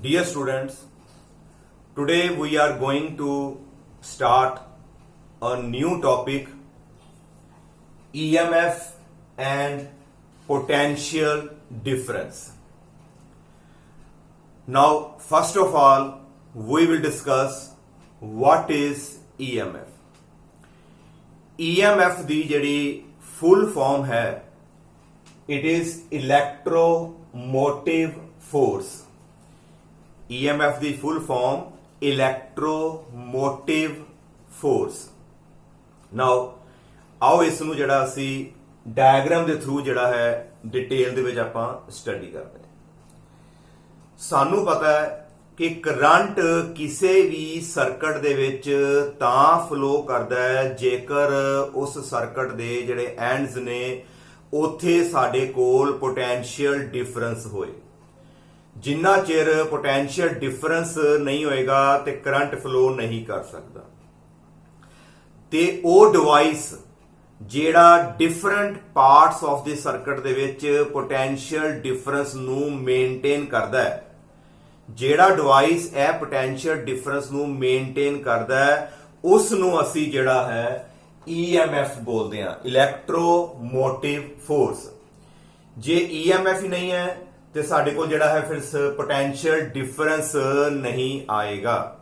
Dear students, today we are going to start a new topic, EMF and potential difference. Now, first of all, we will discuss what is EMF. EMF ਦੀ ਜਿਹੜੀ full form ਹੈ, it is electromotive force. EMF the full form electromotive force. Now ਆਓ ਇਸ ਨੂੰ ਜਿਹੜਾ ਅਸੀਂ diagram ਦੇ through ਜਿਹੜਾ ਹੈ ਡਿਟੇਲ ਦੇ ਵਿੱਚ ਆਪਾਂ ਸਟੱਡੀ ਕਰਦੇ ਹਾਂ। ਸਾਨੂੰ ਪਤਾ ਹੈ ਕਿ ਕਰੰਟ ਕਿਸੇ ਵੀ ਸਰਕਟ ਦੇ ਵਿੱਚ ਤਾਂ ਫਲੋ ਕਰਦਾ ਹੈ ਜੇਕਰ ਉਸ ਸਰਕਟ ਦੇ ਜਿਹੜੇ ਐਂਡਸ ਨੇ ਉੱਥੇ ਸਾਡੇ ਕੋਲ ਪੋਟੈਂਸ਼ੀਅਲ ਡਿਫਰੈਂਸ ਹੋਏ। ਜਿੰਨਾ ਚਿਰ ਪੋਟੈਂਸ਼ੀਅਲ ਡਿਫਰੈਂਸ ਨਹੀਂ ਹੋਏਗਾ ਤੇ ਕਰੰਟ ਫਲੋ ਨਹੀਂ ਕਰ ਸਕਦਾ। ਤੇ ਉਹ ਡਿਵਾਈਸ ਜਿਹੜਾ different parts of the circuit ਦੇ ਵਿੱਚ ਪੋਟੈਂਸ਼ੀਅਲ ਡਿਫਰੈਂਸ ਨੂੰ ਮੇਨਟੇਨ ਕਰਦਾ ਹੈ, ਜਿਹੜਾ ਡਿਵਾਈਸ ਇਹ ਪੋਟੈਂਸ਼ੀਅਲ ਡਿਫਰੈਂਸ ਨੂੰ ਮੇਨਟੇਨ ਕਰਦਾ ਹੈ, ਉਸ ਨੂੰ ਅਸੀਂ ਜਿਹੜਾ ਹੈ EMF ਬੋਲਦੇ ਹਾਂ, ਇਲੈਕਟ੍ਰੋਮੋਟਿਵ ਫੋਰਸ। ਜੇ EMF ਹੀ ਨਹੀਂ ਹੈ ਤੇ ਸਾਡੇ ਕੋਲ ਜਿਹੜਾ ਹੈ ਫਿਰ ਪੋਟੈਂਸ਼ੀਅਲ ਡਿਫਰੈਂਸ ਨਹੀਂ ਆਏਗਾ।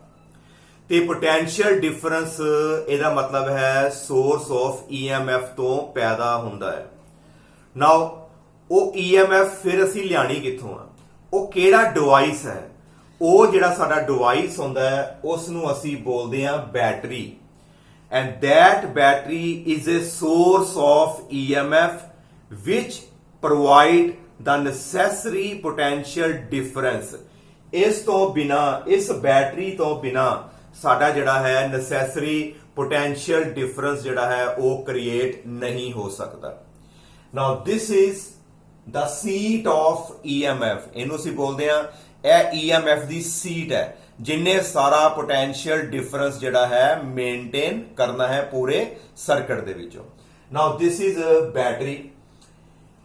ਤੇ ਪੋਟੈਂਸ਼ੀਅਲ ਡਿਫਰੈਂਸ ਇਹਦਾ ਮਤਲਬ ਹੈ ਸੋਰਸ ਆਫ EMF ਤੋਂ ਪੈਦਾ ਹੁੰਦਾ ਹੈ। ਨਾਓ ਉਹ EMF ਫਿਰ ਅਸੀਂ ਲਿਆਣੀ ਕਿੱਥੋਂ ਆ? ਉਹ ਕਿਹੜਾ ਡਿਵਾਈਸ ਹੈ? ਉਹ ਜਿਹੜਾ ਸਾਡਾ ਡਿਵਾਈਸ ਹੁੰਦਾ ਹੈ ਉਸ ਨੂੰ ਅਸੀਂ ਬੋਲਦੇ ਹਾਂ battery. And that battery is a source of EMF which provide the necessary potential difference. ਇਸ ਤੋਂ ਬਿਨਾ, ਇਸ ਬੈਟਰੀ ਤੋਂ ਬਿਨਾ ਸਾਡਾ ਜਿਹੜਾ ਹੈ necessary potential difference ਜਿਹੜਾ ਹੈ ਉਹ ਕ੍ਰੀਏਟ ਨਹੀਂ ਹੋ ਸਕਦਾ। Now this is the seat of EMF. ਇਹਨੂੰ ਅਸੀਂ ਬੋਲਦੇ ਹਾਂ ਇਹ EMF ਦੀ ਸੀਟ ਹੈ ਜਿੰਨੇ ਸਾਰਾ ਪੋਟੈਂਸ਼ੀਅਲ ਡਿਫਰੈਂਸ ਜਿਹੜਾ ਹੈ ਮੇਨਟੇਨ ਕਰਨਾ ਹੈ ਪੂਰੇ ਸਰਕਟ ਦੇ ਵਿੱਚੋਂ। ਨਾਓ ਦਿਸ ਇਜ਼ ਬੈਟਰੀ।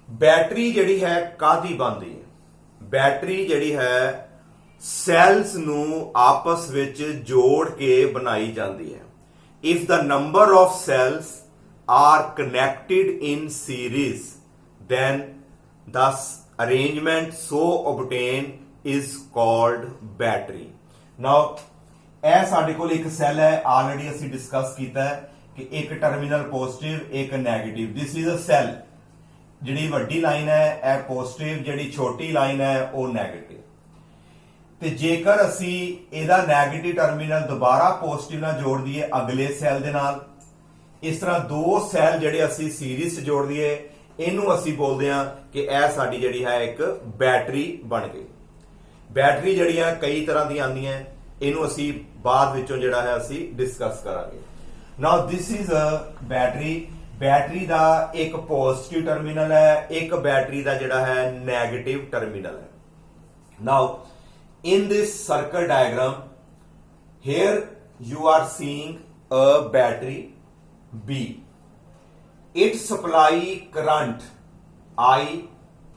ਬੈਟਰੀ ਜਿਹੜੀ ਹੈ ਕਾਹਦੀ ਬਣਦੀ ਹੈ? ਬੈਟਰੀ ਜਿਹੜੀ ਹੈ ਸੈਲਸ ਨੂੰ ਆਪਸ ਵਿੱਚ ਜੋੜ ਕੇ ਬਣਾਈ ਜਾਂਦੀ ਹੈ। If the number of cells are connected in series, then the arrangement so obtained is called battery. Now ਇਹ ਸਾਡੇ ਕੋਲ ਇੱਕ ਸੈੱਲ ਹੈ, ਆਲਰੇਡੀ ਅਸੀਂ ਡਿਸਕਸ ਕੀਤਾ ਹੈ ਕਿ ਇੱਕ ਟਰਮੀਨਲ ਪੋਜ਼ਿਟਿਵ ਇੱਕ negative. This is a cell. ਜਿਹੜੀ ਵੱਡੀ ਲਾਈਨ ਹੈ ਇਹ ਪੋਜ਼ਿਟਿਵ, ਜਿਹੜੀ ਛੋਟੀ ਲਾਈਨ ਹੈ ਉਹ ਨੈਗੇਟਿਵ। ਤੇ ਜੇਕਰ ਅਸੀਂ ਇਹਦਾ ਨੈਗੇਟਿਵ ਟਰਮੀਨਲ ਦੁਬਾਰਾ ਪੋਜ਼ਿਟਿਵ ਨਾਲ ਜੋੜ ਦਈਏ ਅਗਲੇ ਸੈੱਲ ਦੇ ਨਾਲ, ਇਸ ਤਰ੍ਹਾਂ ਦੋ ਸੈੱਲ ਜਿਹੜੇ ਅਸੀਂ ਸੀਰੀਜ਼ 'ਚ ਜੋੜ ਦਈਏ, ਇਹਨੂੰ ਅਸੀਂ ਬੋਲਦੇ ਹਾਂ ਕਿ ਇਹ ਸਾਡੀ ਜਿਹੜੀ ਹੈ ਇੱਕ ਬੈਟਰੀ ਬਣ ਗਈ। ਬੈਟਰੀ ਜਿਹੜੀਆਂ ਕਈ ਤਰ੍ਹਾਂ ਦੀਆਂ ਆਉਂਦੀਆਂ, ਇਹਨੂੰ ਅਸੀਂ ਬਾਅਦ ਵਿੱਚੋਂ ਜਿਹੜਾ ਹੈ ਅਸੀਂ ਡਿਸਕਸ ਕਰਾਂਗੇ। Now this is a battery. Battery ਦਾ ਇੱਕ ਪੋਜ਼ਿਟਿਵ ਟਰਮੀਨਲ ਹੈ, ਇੱਕ ਬੈਟਰੀ ਦਾ ਜਿਹੜਾ ਹੈ ਨੈਗੇਟਿਵ ਟਰਮੀਨਲ ਹੈ। ਨਾਓ in this circle diagram, here you are seeing a battery B. It supply current I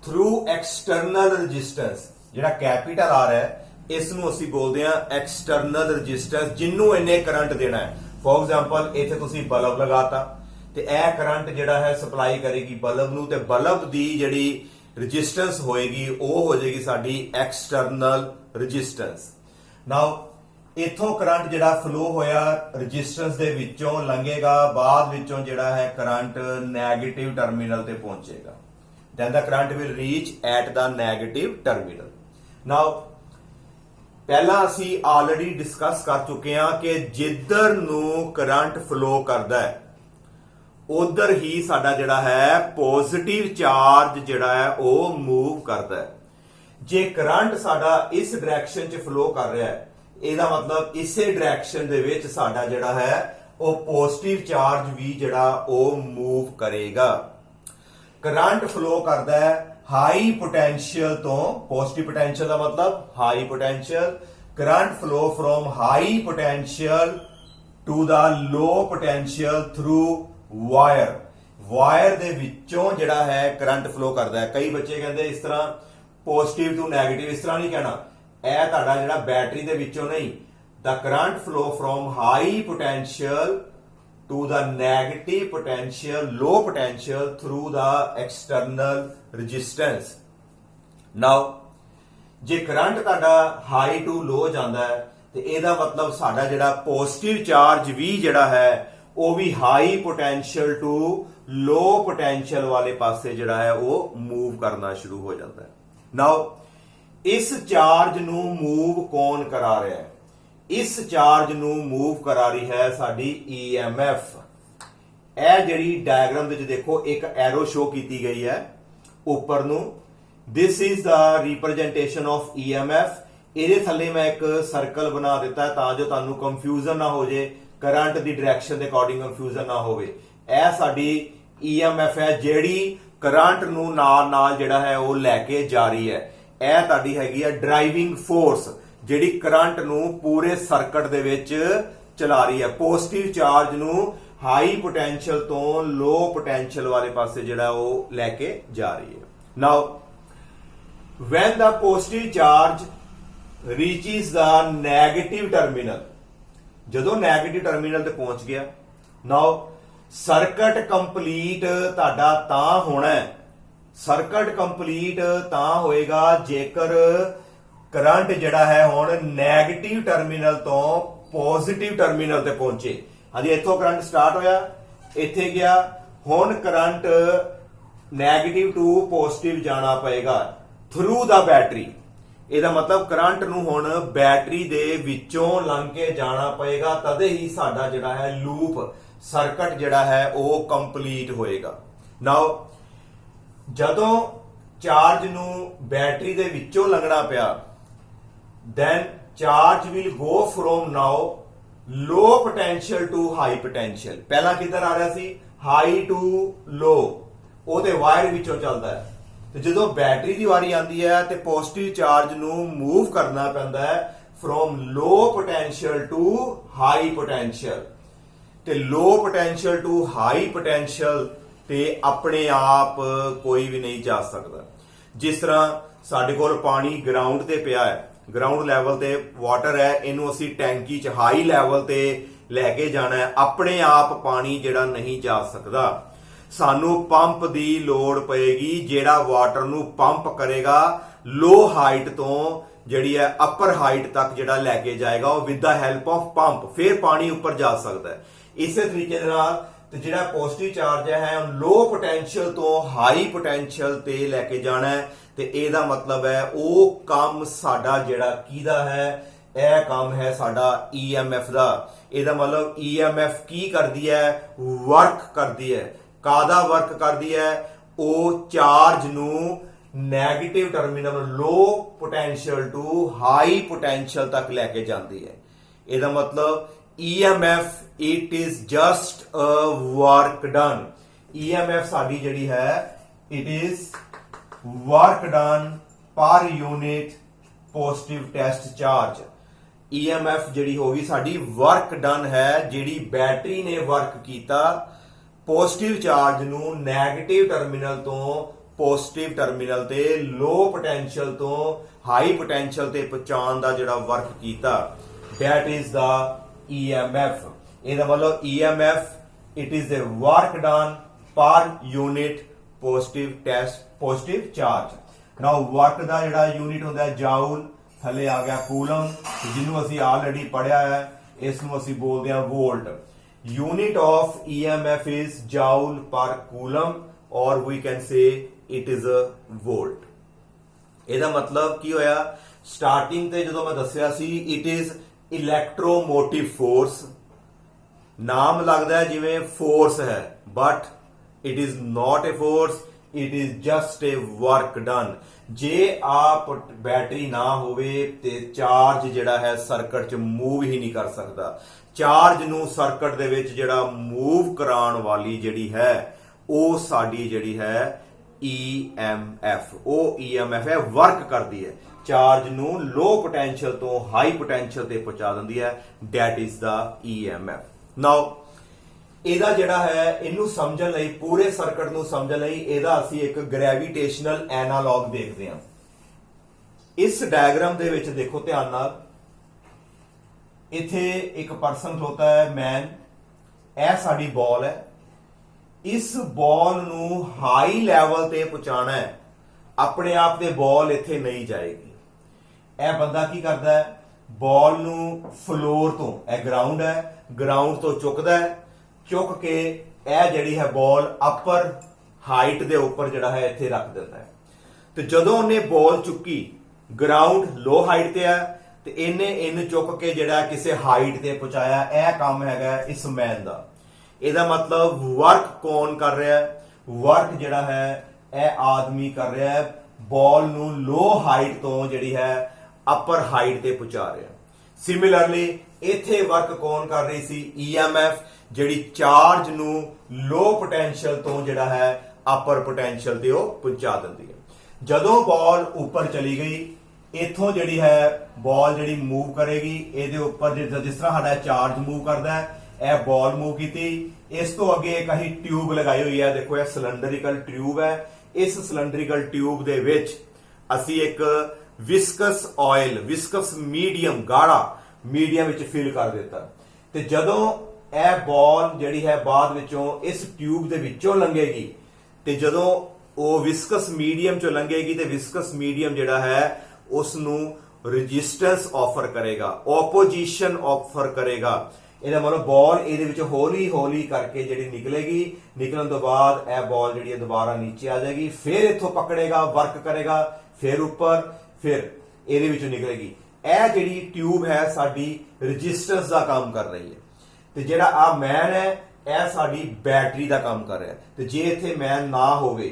through external resistance. ਜਿਹੜਾ ਕੈਪੀਟਲ R ਹੈ ਇਸ ਨੂੰ ਅਸੀਂ ਬੋਲਦੇ ਹਾਂ ਐਕਸਟਰਨਲ ਰੈਜ਼ਿਸਟੈਂਸ, ਜਿਹਨੂੰ ਇਹਨੇ ਕਰੰਟ ਦੇਣਾ ਹੈ। ਫੋਰ ਐਗਜ਼ਾਮਪਲ ਇੱਥੇ ਤੁਸੀਂ ਬਲਬ ਲਗਾਤਾ ਤੇ ਇਹ ਕਰੰਟ ਜਿਹੜਾ ਹੈ ਸਪਲਾਈ ਕਰੇਗੀ ਬਲਬ ਨੂੰ, ਤੇ ਬਲਬ ਦੀ ਜਿਹੜੀ ਰੈਜ਼ਿਸਟੈਂਸ ਹੋਏਗੀ ਉਹ ਹੋ ਜਾਏਗੀ ਸਾਡੀ ਐਕਸਟਰਨਲ ਰੈਜ਼ਿਸਟੈਂਸ। ਨਾਓ ਇੱਥੋਂ ਕਰੰਟ ਜਿਹੜਾ ਫਲੋ ਹੋਇਆ ਰੈਜ਼ਿਸਟੈਂਸ ਦੇ ਵਿੱਚੋਂ ਲੰਘੇਗਾ, ਬਾਅਦ ਵਿੱਚੋਂ ਜਿਹੜਾ ਹੈ ਕਰੰਟ ਨੈਗੇਟਿਵ ਟਰਮੀਨਲ ਤੇ ਪਹੁੰਚੇਗਾ। then the current will reach at the negative terminal. Now ਪਹਿਲਾਂ ਅਸੀਂ ਆਲਰੇਡੀ ਡਿਸਕਸ ਕਰ ਚੁੱਕੇ ਹਾਂ ਕਿ ਜਿੱਧਰ ਨੂੰ ਕਰੰਟ ਫਲੋ ਕਰਦਾ ਹੈ ਉਧਰ ਹੀ ਸਾਡਾ ਜਿਹੜਾ ਹੈ ਪੋਜ਼ਿਟਿਵ ਚਾਰਜ ਜਿਹੜਾ ਹੈ ਉਹ ਮੂਵ ਕਰਦਾ ਹੈ। ਜੇ ਕਰੰਟ ਸਾਡਾ ਇਸ ਡਾਇਰੈਕਸ਼ਨ 'ਚ ਫਲੋ ਕਰ ਰਿਹਾ ਹੈ, ਇਹਦਾ ਮਤਲਬ ਇਸੇ ਡਾਇਰੈਕਸ਼ਨ ਦੇ ਵਿੱਚ ਸਾਡਾ ਜਿਹੜਾ ਹੈ ਉਹ ਪੋਜ਼ਿਟਿਵ ਚਾਰਜ ਵੀ ਜਿਹੜਾ ਉਹ ਮੂਵ ਕਰੇਗਾ। ਕਰੰਟ ਫਲੋ ਕਰਦਾ ਹੈ ਹਾਈ ਪੋਟੈਂਸ਼ੀਅਲ ਤੋਂ, ਪੋਜ਼ਿਟਿਵ ਪੋਟੈਂਸ਼ੀਅਲ ਦਾ ਮਤਲਬ high potential. Current flow from high potential to the low potential through wire. Wire ਦੇ ਵਿੱਚੋਂ ਜਿਹੜਾ ਹੈ ਕਰੰਟ ਫਲੋ ਕਰਦਾ ਹੈ। ਕਈ ਬੱਚੇ ਕਹਿੰਦੇ ਇਸ ਤਰ੍ਹਾਂ ਪੋਜ਼ਿਟਿਵ ਟੂ ਨੈਗੇਟਿਵ, ਇਸ ਤਰ੍ਹਾਂ ਨਹੀਂ ਕਹਿਣਾ, ਇਹ ਤੁਹਾਡਾ ਜਿਹੜਾ ਬੈਟਰੀ ਦੇ ਵਿੱਚੋਂ ਨਹੀਂ, the current flow from high potential to the negative potential, low potential through the external resistance. Now ਜੇ ਕਰੰਟ ਤੁਹਾਡਾ ਹਾਈ ਟੂ ਲੋ ਜਾਂਦਾ ਹੈ ਤੇ ਇਹਦਾ ਮਤਲਬ ਸਾਡਾ ਜਿਹੜਾ ਪੋਜ਼ਿਟਿਵ ਚਾਰਜ ਵੀ ਜਿਹੜਾ ਹੈ ਉਹ ਵੀ high potential to low potential ਵਾਲੇ ਪਾਸੇ ਜਿਹੜਾ ਹੈ ਉਹ ਮੂਵ ਕਰਨਾ ਸ਼ੁਰੂ ਹੋ ਜਾਂਦਾ ਹੈ। ਨਾਓ ਇਸ ਚਾਰਜ ਨੂੰ ਮੂਵ ਕੌਣ ਕਰਾ ਰਿਹਾ ਹੈ? ਇਸ ਚਾਰਜ ਨੂੰ ਮੂਵ ਕਰਾ ਰਹੀ ਹੈ ਸਾਡੀ EMF। ਇਹ ਜਿਹੜੀ ਡਾਇਗਰਾਮ ਦੇ ਵਿੱਚ ਦੇਖੋ ਇੱਕ ਐਰੋ ਸ਼ੋ ਕੀਤੀ ਗਈ ਹੈ ਉੱਪਰ ਨੂੰ। This is the representation of EMF। ਇਹਦੇ ਥੱਲੇ ਮੈਂ ਇੱਕ ਸਰਕਲ ਬਣਾ ਦਿੱਤਾ ਤਾਂ ਜੋ ਤੁਹਾਨੂੰ ਕੰਫਿਊਜ਼ਨ ਨਾ ਹੋ ਜੇ, ਕਰੰਟ ਦੀ ਡਾਇਰੈਕਸ਼ਨ ਦੇ ਅਕੋਰਡਿੰਗ ਕੰਫਿਊਜ਼ਨ ਨਾ ਹੋਵੇ। ਇਹ ਸਾਡੀ EMF ਹੈ ਜਿਹੜੀ ਕਰੰਟ ਨੂੰ ਨਾਲ ਨਾਲ ਜਿਹੜਾ ਹੈ ਉਹ ਲੈ ਕੇ ਜਾ ਰਹੀ ਹੈ। ਇਹ ਤੁਹਾਡੀ ਹੈਗੀ ਹੈ ਡਰਾਈਵਿੰਗ ਫੋਰਸ ਜਿਹੜੀ ਕਰੰਟ ਨੂੰ ਪੂਰੇ ਸਰਕਟ ਦੇ ਵਿੱਚ ਚਲਾ ਰਹੀ ਹੈ। ਪੋਜ਼ਿਟਿਵ ਚਾਰਜ ਨੂੰ ਹਾਈ ਪੋਟੈਂਸ਼ੀਅਲ ਤੋਂ ਲੋ ਪੋਟੈਂਸ਼ੀਅਲ ਵਾਲੇ ਪਾਸੇ ਜਿਹੜਾ ਉਹ ਲੈ ਕੇ ਜਾ ਰਹੀ ਹੈ। ਨਾਓ when the positive charge reaches the negative terminal, ਜਦੋਂ ਨੈਗੇਟਿਵ ਟਰਮੀਨਲ ਤੇ ਪਹੁੰਚ ਗਿਆ, ਨਾਓ ਸਰਕਟ ਕੰਪਲੀਟ ਤੁਹਾਡਾ ਤਾਂ ਹੋਣਾ ਹੈ, ਸਰਕਟ ਕੰਪਲੀਟ ਤਾਂ ਹੋਏਗਾ ਜੇਕਰ ਕਰੰਟ ਜਿਹੜਾ ਹੈ ਹੁਣ ਨੈਗੇਟਿਵ ਟਰਮੀਨਲ ਤੋਂ ਪੋਜ਼ਿਟਿਵ ਟਰਮੀਨਲ ਤੇ ਪਹੁੰਚੇ। ਹਾਂਜੀ ਇੱਥੋਂ ਕਰੰਟ ਸਟਾਰਟ ਹੋਇਆ, ਇੱਥੇ ਗਿਆ, ਹੁਣ ਕਰੰਟ ਨੈਗੇਟਿਵ ਟੂ ਪੋਜ਼ਿਟਿਵ ਜਾਣਾ ਪਏਗਾ ਥਰੂ ਦਾ ਬੈਟਰੀ। ਇਹਦਾ ਮਤਲਬ ਕਰੰਟ ਨੂੰ ਹੁਣ ਬੈਟਰੀ ਦੇ ਵਿੱਚੋਂ ਲੰਘ ਕੇ ਜਾਣਾ ਪਏਗਾ, ਤਦੇ ਹੀ ਸਾਡਾ ਜਿਹੜਾ ਹੈ ਲੂਪ ਸਰਕਟ ਜਿਹੜਾ ਹੈ ਉਹ ਕੰਪਲੀਟ ਹੋਏਗਾ। ਨਾਓ ਜਦੋਂ ਚਾਰਜ ਨੂੰ ਬੈਟਰੀ ਦੇ ਵਿੱਚੋਂ ਲੰਘਣਾ ਪਿਆ, then charge will go from now low potential to high potential। ਪਹਿਲਾਂ ਕਿੱਧਰ ਆ ਰਿਹਾ ਸੀ? ਹਾਈ ਟੂ ਲੋ, ਉਹ ਤੇ ਵਾਇਰ ਵਿੱਚੋਂ ਚੱਲਦਾ ਹੈ। ਤੇ ਜਦੋਂ ਬੈਟਰੀ ਦੀ ਵਾਰੀ ਆਉਂਦੀ ਹੈ ਤੇ ਪੋਜ਼ਿਟਿਵ ਚਾਰਜ ਨੂੰ ਮੂਵ ਕਰਨਾ ਪੈਂਦਾ ਹੈ from low potential to high potential. ਤੇ low potential to high potential ਤੇ ਆਪਣੇ ਆਪ ਕੋਈ ਵੀ ਨਹੀਂ ਜਾ ਸਕਦਾ। ਜਿਸ ਤਰ੍ਹਾਂ ਸਾਡੇ ਕੋਲ ਪਾਣੀ ਗਰਾਊਂਡ ਤੇ ਪਿਆ ਹੈ, ਗਰਾਊਂਡ ਲੈਵਲ ਤੇ ਵਾਟਰ ਹੈ, ਇਹਨੂੰ ਅਸੀਂ ਟੈਂਕੀ 'ਚ ਹਾਈ ਲੈਵਲ ਤੇ ਲੈ ਕੇ ਜਾਣਾ ਹੈ, ਆਪਣੇ ਆਪ ਪਾਣੀ ਜਿਹੜਾ ਨਹੀਂ ਜਾ ਸਕਦਾ। ਸਾਨੂੰ ਪੰਪ ਦੀ ਲੋੜ ਪਏਗੀ ਜਿਹੜਾ ਵਾਟਰ ਨੂੰ ਪੰਪ ਕਰੇਗਾ ਲੋ ਹਾਈਟ ਤੋਂ ਜਿਹੜੀ ਹੈ ਅਪਰ ਹਾਈਟ ਤੱਕ ਜਿਹੜਾ ਲੈ ਕੇ ਜਾਏਗਾ, ਉਹ with the help of pump ਫਿਰ ਪਾਣੀ ਉੱਪਰ ਜਾ ਸਕਦਾ ਹੈ। ਇਸੇ ਤਰੀਕੇ ਦੇ ਨਾਲ ਤੇ ਜਿਹੜਾ ਪੋਜ਼ਿਟਿਵ ਚਾਰਜ ਹੈ ਲੋ ਪੋਟੈਂਸ਼ੀਅਲ ਤੋਂ ਹਾਈ ਪੋਟੈਂਸ਼ੀਅਲ ਤੇ ਲੈ ਕੇ ਜਾਣਾ ਹੈ। ਤੇ ਇਹਦਾ ਮਤਲਬ ਹੈ ਉਹ ਕੰਮ ਸਾਡਾ ਜਿਹੜਾ ਕਿਹਦਾ ਹੈ? ਇਹ ਕੰਮ ਹੈ ਸਾਡਾ EMF ਦਾ। ਇਹਦਾ ਮਤਲਬ EMF ਕੀ ਕਰਦੀ ਹੈ? ਵਰਕ ਕਰਦੀ ਹੈ। ਕਾਹਦਾ ਵਰਕ ਕਰਦੀ ਹੈ? ਉਹ ਚਾਰਜ ਨੂੰ negative terminal low potential to high potential ਤੱਕ ਲੈ ਕੇ ਜਾਂਦੀ ਹੈ। ਇਹਦਾ ਮਤਲਬ EMF it is just a work done। EMF ਸਾਡੀ ਜਿਹੜੀ ਹੈ it is work done per unit positive test charge। EMF ਜਿਹੜੀ ਹੋਗੀ ਸਾਡੀ ਵਰਕ ਡਨ ਹੈ, ਜਿਹੜੀ ਬੈਟਰੀ ਨੇ ਵਰਕ ਕੀਤਾ ਪੋਜ਼ਿਟਿਵ ਚਾਰਜ ਨੂੰ ਨੈਗੇਟਿਵ ਟਰਮੀਨਲ ਤੋਂ ਪੋਜ਼ਿਟਿਵ ਟਰਮੀਨਲ ਤੇ ਲੋ ਪੋਟੈਂਸ਼ੀਅਲ ਤੋਂ ਹਾਈ ਪੋਟੈਂਸ਼ੀਅਲ ਤੇ ਪਹੁੰਚਾਉਣ ਦਾ ਜਿਹੜਾ ਵਰਕ ਕੀਤਾ, that is the EMF। ਇਹਦਾ ਮਤਲਬ EMF it is a work done per unit positive charge। Now work ਦਾ ਜਿਹੜਾ ਯੂਨਿਟ ਹੁੰਦਾ ਹੈ ਜਾਊਲ, ਥੱਲੇ ਆ ਗਿਆ ਕੂਲਮ, ਜਿਹਨੂੰ ਅਸੀਂ ਆਲਰੇਡੀ ਪੜਿਆ ਹੈ, ਇਸ ਨੂੰ ਅਸੀਂ ਬੋਲਦੇ ਹਾਂ wallet. Unit of EMF is joule per coulomb or we can say it is a volt। ਇਹਦਾ ਮਤਲਬ ਕੀ ਹੋਇਆ? ਸਟਾਰਟਿੰਗ ਤੇ ਜਦੋਂ ਮੈਂ ਦੱਸਿਆ ਸੀ it is electromotive force, ਨਾਮ ਲੱਗਦਾ ਹੈ ਜਿਵੇਂ ਫੋਰਸ ਹੈ, but it is not a force, it is just a work done। ਜੇ ਆਪ ਬੈਟਰੀ ਨਾ ਹੋਵੇ ਤੇ ਚਾਰਜ ਜਿਹੜਾ ਹੈ ਸਰਕਟ 'ਚ ਮੂਵ ਹੀ ਨਹੀਂ ਕਰ ਸਕਦਾ। ਚਾਰਜ ਨੂੰ ਸਰਕਟ ਦੇ ਵਿੱਚ ਜਿਹੜਾ ਮੂਵ ਕਰਾਉਣ ਵਾਲੀ ਜਿਹੜੀ ਹੈ ਉਹ ਸਾਡੀ ਜਿਹੜੀ ਹੈ EMF। ਉਹ EMF ਹੈ ਵਰਕ ਕਰਦੀ ਹੈ, ਚਾਰਜ ਨੂੰ ਲੋ ਪੋਟੈਂਸ਼ੀਅਲ ਤੋਂ ਹਾਈ ਪੋਟੈਂਸ਼ੀਅਲ ਤੇ ਪਹੁੰਚਾ ਦਿੰਦੀ ਹੈ, that is the EMF। ਨਾਓ ਇਹਦਾ ਜਿਹੜਾ ਹੈ ਇਹਨੂੰ ਸਮਝਣ ਲਈ, ਪੂਰੇ ਸਰਕਟ ਨੂੰ ਸਮਝਣ ਲਈ ਇਹਦਾ ਅਸੀਂ ਇੱਕ ਗ੍ਰੈਵਿਟੇਸ਼ਨਲ ਐਨਾਲੌਗ ਦੇਖਦੇ ਹਾਂ। इस डायग्राम ਦੇ ਵਿੱਚ ਦੇਖੋ ਧਿਆਨ ਨਾਲ, ਇੱਥੇ ਇੱਕ ਪਰਸਨ ਖਲੋਤਾ ਹੈ, ਮੈਨ। ਇਹ ਸਾਡੀ ਬਾਲ ਹੈ। ਇਸ ਬਾਲ ਨੂੰ ਹਾਈ ਲੈਵਲ ਤੇ ਪਹੁੰਚਾਣਾ ਹੈ, ਆਪਣੇ ਆਪ ਤੇ ਬਾਲ ਇੱਥੇ ਨਹੀਂ ਜਾਏਗੀ। ਇਹ ਬੰਦਾ ਕੀ ਕਰਦਾ ਹੈ, ਬਾਲ ਨੂੰ ਫਲੋਰ ਤੋਂ, ਇਹ ਗਰਾਊਂਡ ਹੈ, ਗਰਾਊਂਡ ਤੋਂ ਚੁੱਕਦਾ ਹੈ, ਚੁੱਕ ਕੇ ਇਹ ਜਿਹੜੀ ਹੈ ਬਾਲ ਅਪਰ ਹਾਈਟ ਦੇ ਉੱਪਰ ਜਿਹੜਾ ਹੈ ਇੱਥੇ ਰੱਖ ਦਿੰਦਾ ਹੈ। ਤੇ ਜਦੋਂ ਉਹਨੇ ਬਾਲ ਚੁੱਕੀ, ਗਰਾਊਂਡ ਲੋ ਹਾਈਟ ਤੇ ਹੈ, ਤੇ ਇਹਨੇ ਚੁੱਕ ਕੇ ਜਿਹੜਾ ਕਿਸੇ ਹਾਈਟ ਤੇ ਪਹੁੰਚਾਇਆ। ਇਹ ਕੰਮ ਹੈਗਾ ਇਸ ਮੈਨ ਦਾ। ਇਹਦਾ ਮਤਲਬ ਵਰਕ ਕੌਣ ਕਰ ਰਿਹਾ ਹੈ? ਵਰਕ ਜਿਹੜਾ ਹੈ ਇਹ ਆਦਮੀ ਕਰ ਰਿਹਾ ਹੈ, ਬਾਲ ਨੂੰ ਲੋ ਹਾਈਟ ਤੋਂ ਜਿਹੜੀ ਹੈ ਅਪਰ ਹਾਈਟ ਤੇ ਪਹੁੰਚਾ ਰਿਹਾ। ਸਿਮਿਲਰਲੀ ਇੱਥੇ ਵਰਕ ਕੌਣ ਕਰ ਰਹੀ ਸੀ? EMF, ਜਿਹੜੀ ਚਾਰਜ ਨੂੰ ਲੋ ਪੋਟੈਂਸ਼ੀਅਲ ਤੋਂ ਜਿਹੜਾ ਹੈ ਅਪਰ ਪੋਟੈਂਸ਼ੀਅਲ ਤੇ ਉਹ ਪਹੁੰਚਾ ਦਿੰਦੀ ਹੈ। ਜਦੋਂ ਬਾਲ ਉੱਪਰ ਚਲੀ ਗਈ, ਇੱਥੋਂ ਜਿਹੜੀ ਹੈ ਬਾਲ ਜਿਹੜੀ ਮੂਵ ਕਰੇਗੀ, ਇਹਦੇ ਉੱਪਰ ਜਿਸ ਤਰ੍ਹਾਂ ਸਾਡਾ ਚਾਰਜ ਮੂਵ ਕਰਦਾ ਹੈ, ਇਹ ਬਾਲ ਮੂਵ ਕੀਤੀ। ਇਸ ਤੋਂ ਅੱਗੇ ਇੱਕ ਅਸੀਂ ਟਿਊਬ ਲਗਾਈ ਹੋਈ ਹੈ, ਦੇਖੋ ਇਹ ਸਿਲੰਡਰੀਕਲ ਟਿਊਬ ਹੈ। ਇਸ ਸਿਲੰਡਰੀਕਲ ਟਿਊਬ ਦੇ ਵਿੱਚ ਅਸੀਂ ਇੱਕ ਵਿਸਕਸ ਆਇਲ, ਵਿਸਕਸ ਮੀਡੀਅਮ, ਗਾੜਾ ਮੀਡੀਅਮ ਵਿੱਚ ਫਿਲ ਕਰ ਦਿੱਤਾ। ਤੇ ਜਦੋਂ ਇਹ ਬਾਲ ਜਿਹੜੀ ਹੈ ਬਾਅਦ ਵਿੱਚੋਂ ਇਸ ਟਿਊਬ ਦੇ ਵਿੱਚੋਂ ਲੰਘੇਗੀ, ਤੇ ਜਦੋਂ ਉਹ ਵਿਸਕਸ ਮੀਡੀਅਮ ਚੋਂ ਲੰਘੇਗੀ ਤੇ ਵਿਸਕਸ ਮੀਡੀਅਮ ਜਿਹੜਾ ਹੈ ਉਸ ਨੂੰ ਰੈਜ਼ਿਸਟੈਂਸ ਆਫਰ ਕਰੇਗਾ, ਆਪੋਜੀਸ਼ਨ ਆਫਰ ਕਰੇਗਾ। ਇਹਦਾ ਮਤਲਬ ਬਾਲ ਇਹਦੇ ਵਿੱਚ ਹੌਲੀ ਹੌਲੀ ਕਰਕੇ ਜਿਹੜੀ ਨਿਕਲੇਗੀ, ਨਿਕਲਣ ਤੋਂ ਬਾਅਦ ਇਹ ਬਾਲ ਜਿਹੜੀ ਹੈ ਦੁਬਾਰਾ ਨੀਚੇ ਆ ਜਾਏਗੀ, ਫਿਰ ਇੱਥੋਂ ਪਕੜੇਗਾ, ਵਰਕ ਕਰੇਗਾ, ਫਿਰ ਉੱਪਰ, ਫਿਰ ਇਹਦੇ ਵਿੱਚੋਂ ਨਿਕਲੇਗੀ। ਇਹ ਜਿਹੜੀ ਟਿਊਬ ਹੈ ਸਾਡੀ ਰੈਜ਼ਿਸਟੈਂਸ ਦਾ ਕੰਮ ਕਰ ਰਹੀ ਹੈ। ਤੇ ਜਿਹੜਾ ਆ ਮੈਨ ਹੈ ਇਹ ਸਾਡੀ ਬੈਟਰੀ ਦਾ ਕੰਮ ਕਰ ਰਿਹਾ। ਤੇ ਜੇ ਇੱਥੇ ਮੈਨ ਨਾ ਹੋਵੇ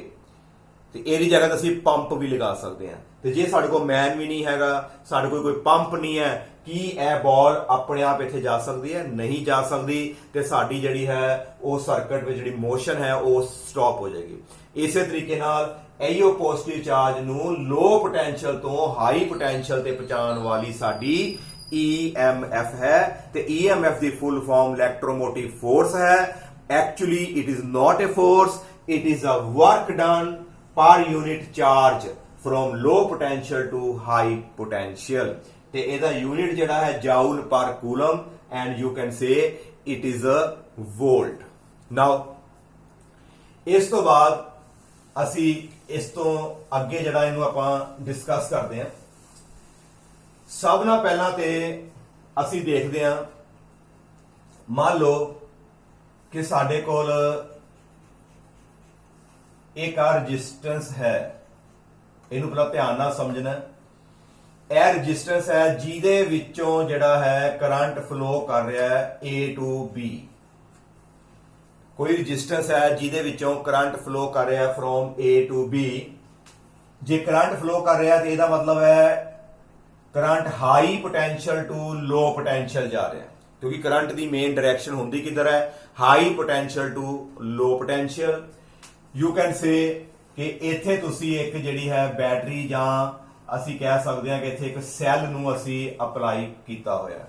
ਤੇ ਇਹਦੀ ਜਗ੍ਹਾ ਤੇ ਅਸੀਂ ਪੰਪ ਵੀ ਲਗਾ ਸਕਦੇ ਹਾਂ। ਤੇ ਜੇ ਸਾਡੇ ਕੋਲ ਮੈਨ ਵੀ ਨਹੀਂ ਹੈਗਾ, ਸਾਡੇ ਕੋਲ ਕੋਈ ਪੰਪ ਨਹੀਂ ਹੈ, ਕੀ ਇਹ ਬਾਲ ਆਪਣੇ ਆਪ ਇੱਥੇ ਜਾ ਸਕਦੀ ਹੈ? ਨਹੀਂ ਜਾ ਸਕਦੀ। ਤੇ ਸਾਡੀ ਜਿਹੜੀ ਹੈ ਉਹ ਸਰਕਟ ਵਿੱਚ ਜਿਹੜੀ ਮੋਸ਼ਨ ਹੈ ਉਹ ਸਟਾਪ ਹੋ ਜਾਏਗੀ। ਇਸੇ ਤਰੀਕੇ ਨਾਲ ਇਹੋ ਪੋਜ਼ਿਟਿਵ ਚਾਰਜ ਨੂੰ ਲੋ ਪੋਟੈਂਸ਼ੀਅਲ ਤੋਂ ਹਾਈ ਪੋਟੈਂਸ਼ੀਅਲ ਤੇ ਪਹੁੰਚਾਉਣ ਵਾਲੀ ਸਾਡੀ EMF ਹੈ। ਤੇ EMF ਦੀ ਫੁੱਲ ਫਾਰਮ ਇਲੈਕਟ੍ਰੋਮੋਟਿਵ ਫੋਰਸ ਹੈ। Actually it is not a force, it is a work done per unit charge from low potential to high potential। ਤੇ ਇਹਦਾ ਯੂਨਿਟ ਜਿਹੜਾ ਹੈ ਜਾਊਲ ਪਰ coulomb, and you can say it is a volt। now ਇਸ ਤੋਂ ਬਾਅਦ ਅਸੀਂ ਇਸ ਤੋਂ ਅੱਗੇ ਜਿਹੜਾ ਇਹਨੂੰ ਆਪਾਂ ਡਿਸਕਸ ਕਰਦੇ ਹਾਂ। ਸਭ ਨਾਲ ਪਹਿਲਾਂ ਤੇ ਅਸੀਂ ਦੇਖਦੇ ਹਾਂ, ਮੰਨ ਲਓ ਕਿ ਸਾਡੇ ਕੋਲ ਇੱਕ ਰੈਜ਼ਿਸਟੈਂਸ ਹੈ। ਇਹਨੂੰ ਪਹਿਲਾਂ ਧਿਆਨ ਨਾਲ ਸਮਝਣਾ। ਇਹ ਰੈਜ਼ਿਸਟੈਂਸ ਹੈ ਜਿਹਦੇ ਵਿੱਚੋਂ ਜਿਹੜਾ ਹੈ ਕਰੰਟ ਫਲੋ ਕਰ ਰਿਹਾ ਹੈ A to B। ਕੋਈ ਰੈਜ਼ਿਸਟੈਂਸ ਹੈ ਜਿਹਦੇ ਵਿੱਚੋਂ ਕਰੰਟ ਫਲੋ ਕਰ ਰਿਹਾ ਹੈ ਫਰੋਮ A to B। ਜੇ ਕਰੰਟ ਫਲੋ ਕਰ ਰਿਹਾ ਤੇ ਇਹਦਾ ਮਤਲਬ ਹੈ current high potential to low potential ਜਾ ਰਿਹਾ, ਕਿਉਂਕਿ ਕਰੰਟ ਦੀ ਮੇਨ ਡਾਇਰੈਕਸ਼ਨ ਹੁੰਦੀ ਕਿੱਧਰ ਹੈ? High potential to low potential. You can say ਕਿ ਇੱਥੇ ਤੁਸੀਂ ਇੱਕ ਜਿਹੜੀ ਹੈ ਬੈਟਰੀ, ਜਾਂ ਅਸੀਂ ਕਹਿ ਸਕਦੇ ਹਾਂ ਕਿ ਇੱਥੇ ਇੱਕ ਸੈੱਲ ਨੂੰ ਅਸੀਂ ਅਪਲਾਈ ਕੀਤਾ ਹੋਇਆ।